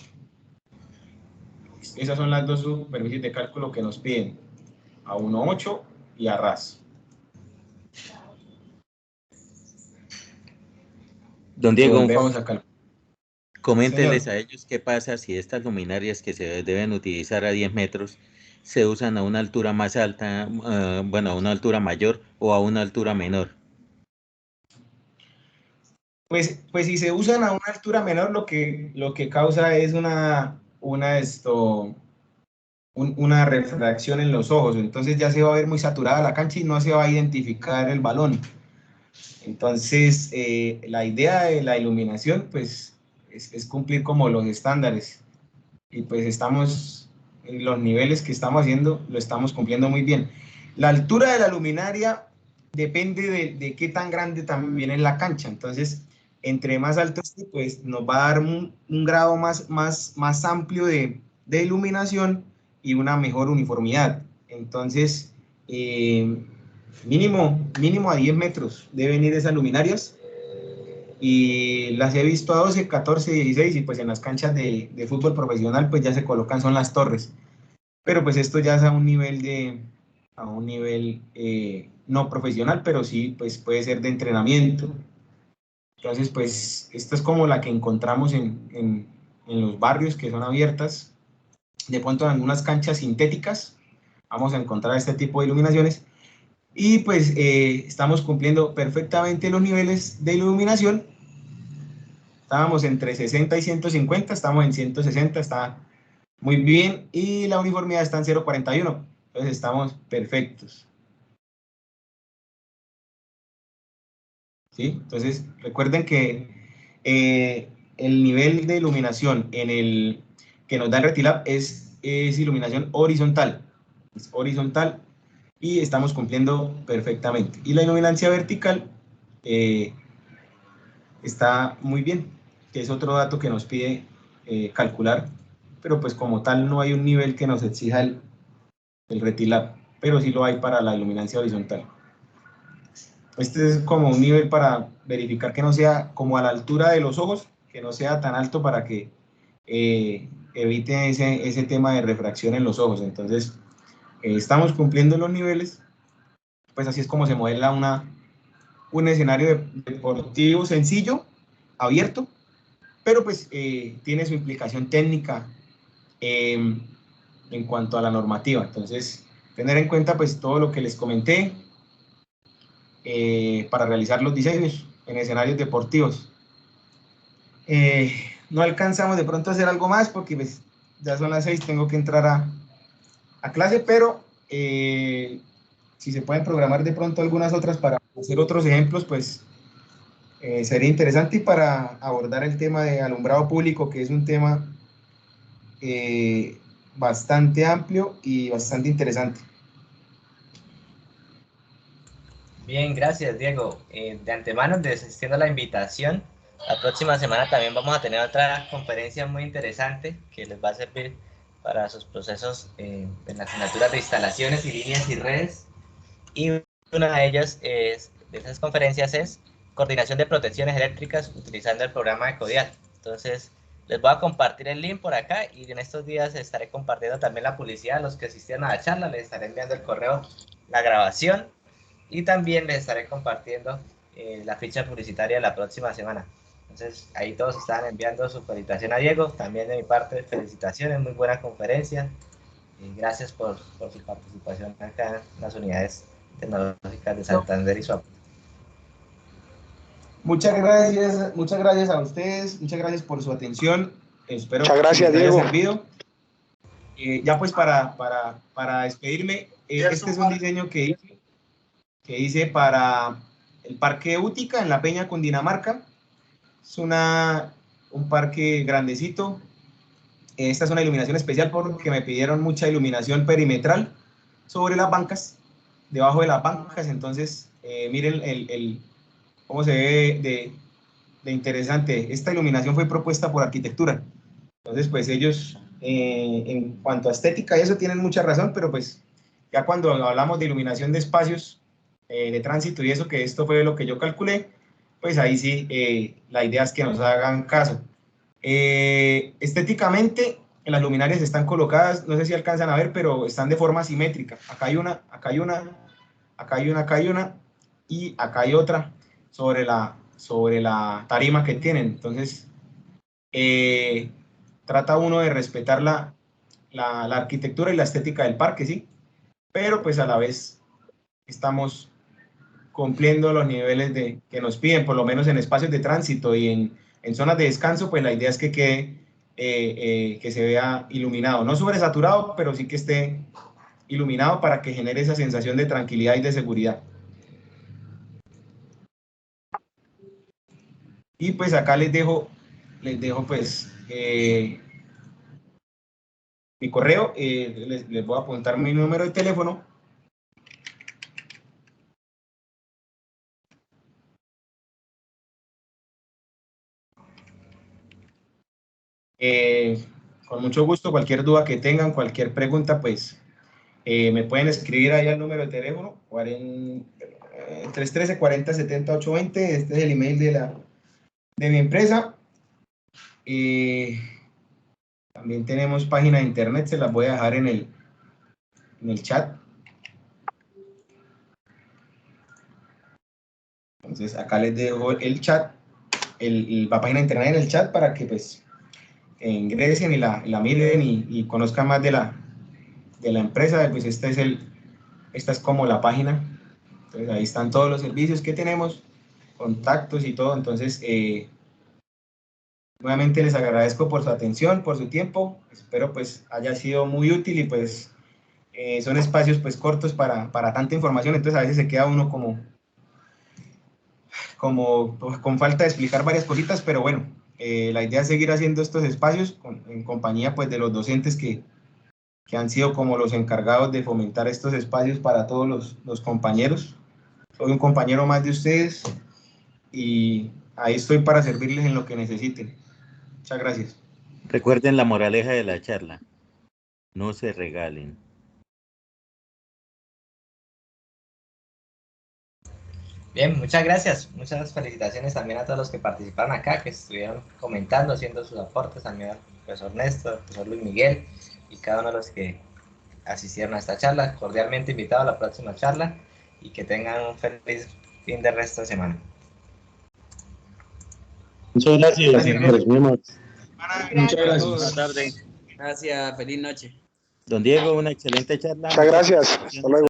Esas son las dos superficies de cálculo que nos piden, a 1.8 y a ras. Don Diego, Volvemos a calcular. coménteles Señor. a ellos qué pasa si estas luminarias que se deben utilizar a 10 metros se usan a una altura más alta, bueno, a una altura mayor o a una altura menor. Pues si se usan a una altura menor, lo que causa es una refracción en los ojos. Entonces ya se va a ver muy saturada la cancha y no se va a identificar el balón. Entonces, la idea de la iluminación, pues, es cumplir como los estándares. Y pues estamos, en los niveles que estamos haciendo, lo estamos cumpliendo muy bien. La altura de la luminaria depende de qué tan grande también es la cancha. Entonces, entre más alto esté, pues nos va a dar un grado más amplio de iluminación y una mejor uniformidad. Entonces, mínimo a 10 metros deben ir esas luminarias, y las he visto a 12, 14, 16, y pues en las canchas de fútbol profesional pues ya se colocan, son las torres, pero pues esto ya es a un nivel no profesional, pero sí pues puede ser de entrenamiento. Entonces pues esta es como la que encontramos en los barrios que son abiertas. De pronto en algunas canchas sintéticas vamos a encontrar este tipo de iluminaciones. Y pues estamos cumpliendo perfectamente los niveles de iluminación. Estábamos entre 60 y 150, estamos en 160, está muy bien. Y la uniformidad está en 0.41, entonces estamos perfectos. ¿Sí? Entonces recuerden que el nivel de iluminación que nos da el Retilab es iluminación horizontal. Es horizontal. Y estamos cumpliendo perfectamente. Y la iluminancia vertical está muy bien, que es otro dato que nos pide calcular, pero pues como tal no hay un nivel que nos exija el retilab, pero sí lo hay para la iluminancia horizontal. Este es como un nivel para verificar que no sea como a la altura de los ojos, que no sea tan alto para que evite ese tema de refracción en los ojos. Entonces, estamos cumpliendo los niveles, pues así es como se modela un escenario deportivo sencillo, abierto, pero pues tiene su implicación técnica en cuanto a la normativa. Entonces, tener en cuenta pues todo lo que les comenté para realizar los diseños en escenarios deportivos. No alcanzamos de pronto a hacer algo más porque pues, ya son las 6, tengo que entrar a clase, pero si se pueden programar de pronto algunas otras para hacer otros ejemplos, pues sería interesante, y para abordar el tema de alumbrado público, que es un tema bastante amplio y bastante interesante. Bien, gracias, Diego. De antemano, desistiendo la invitación, la próxima semana también vamos a tener otra conferencia muy interesante que les va a servir para sus procesos en la asignatura de instalaciones y líneas y redes. Y una de ellas de esas conferencias es coordinación de protecciones eléctricas utilizando el programa de Codial. Entonces, les voy a compartir el link por acá, y en estos días estaré compartiendo también la publicidad a los que asistieron a la charla. Les estaré enviando el correo, la grabación, y también les estaré compartiendo la ficha publicitaria de la próxima semana. Entonces, ahí todos están enviando su felicitación a Diego. También de mi parte, felicitaciones, muy buena conferencia. Gracias por su participación acá en las unidades tecnológicas de Santander y su apoyo. Muchas gracias a ustedes, muchas gracias por su atención. Espero muchas gracias, que les haya Diego. servido. Ya pues para despedirme, este es un diseño que hice para el Parque Útica en La Peña, Cundinamarca. Es un parque grandecito. Esta es una iluminación especial porque me pidieron mucha iluminación perimetral sobre las bancas, debajo de las bancas. Entonces, miren cómo se ve de interesante. Esta iluminación fue propuesta por arquitectura. Entonces, pues ellos, en cuanto a estética y eso, tienen mucha razón, pero pues ya cuando hablamos de iluminación de espacios de tránsito y eso, que esto fue lo que yo calculé, pues ahí sí, la idea es que nos hagan caso. Estéticamente, las luminarias están colocadas, no sé si alcanzan a ver, pero están de forma simétrica. Acá hay una, acá hay una, acá hay una, acá hay una, y acá hay otra sobre la tarima que tienen. Entonces, trata uno de respetar la arquitectura y la estética del parque, ¿sí? Pero pues a la vez estamos cumpliendo los niveles que nos piden, por lo menos en espacios de tránsito y en zonas de descanso, pues la idea es que quede, que se vea iluminado, no sobresaturado, pero sí que esté iluminado para que genere esa sensación de tranquilidad y de seguridad. Y pues acá les dejo pues mi correo, les voy a apuntar mi número de teléfono. Con mucho gusto, cualquier duda que tengan, cualquier pregunta, pues me pueden escribir ahí al número de teléfono 313 40 70 820. Este es el email de mi empresa. También tenemos página de internet, se las voy a dejar en el chat. Entonces acá les dejo el chat, la página de internet en el chat para que pues ingresen y la miren y conozcan más de la empresa. Pues esta es como la página. Entonces ahí están todos los servicios que tenemos, contactos y todo. Entonces nuevamente les agradezco por su atención, por su tiempo. Espero pues haya sido muy útil, y pues son espacios pues cortos para tanta información. Entonces a veces se queda uno como con falta de explicar varias cositas, pero bueno, la idea es seguir haciendo estos espacios en compañía pues de los docentes que han sido como los encargados de fomentar estos espacios para todos los compañeros. Soy un compañero más de ustedes, y ahí estoy para servirles en lo que necesiten. Muchas gracias. Recuerden la moraleja de la charla. No se regalen. Bien, muchas gracias. Muchas felicitaciones también a todos los que participaron acá, que estuvieron comentando, haciendo sus aportes, también al profesor Néstor, al profesor Luis Miguel y cada uno de los que asistieron a esta charla. Cordialmente invitado a la próxima charla y que tengan un feliz fin de resto de semana. Muchas gracias, señores. Muy amables. Muchas gracias. Buenas tardes. Gracias, feliz noche. Don Diego, una excelente charla. Muchas gracias. Hasta luego.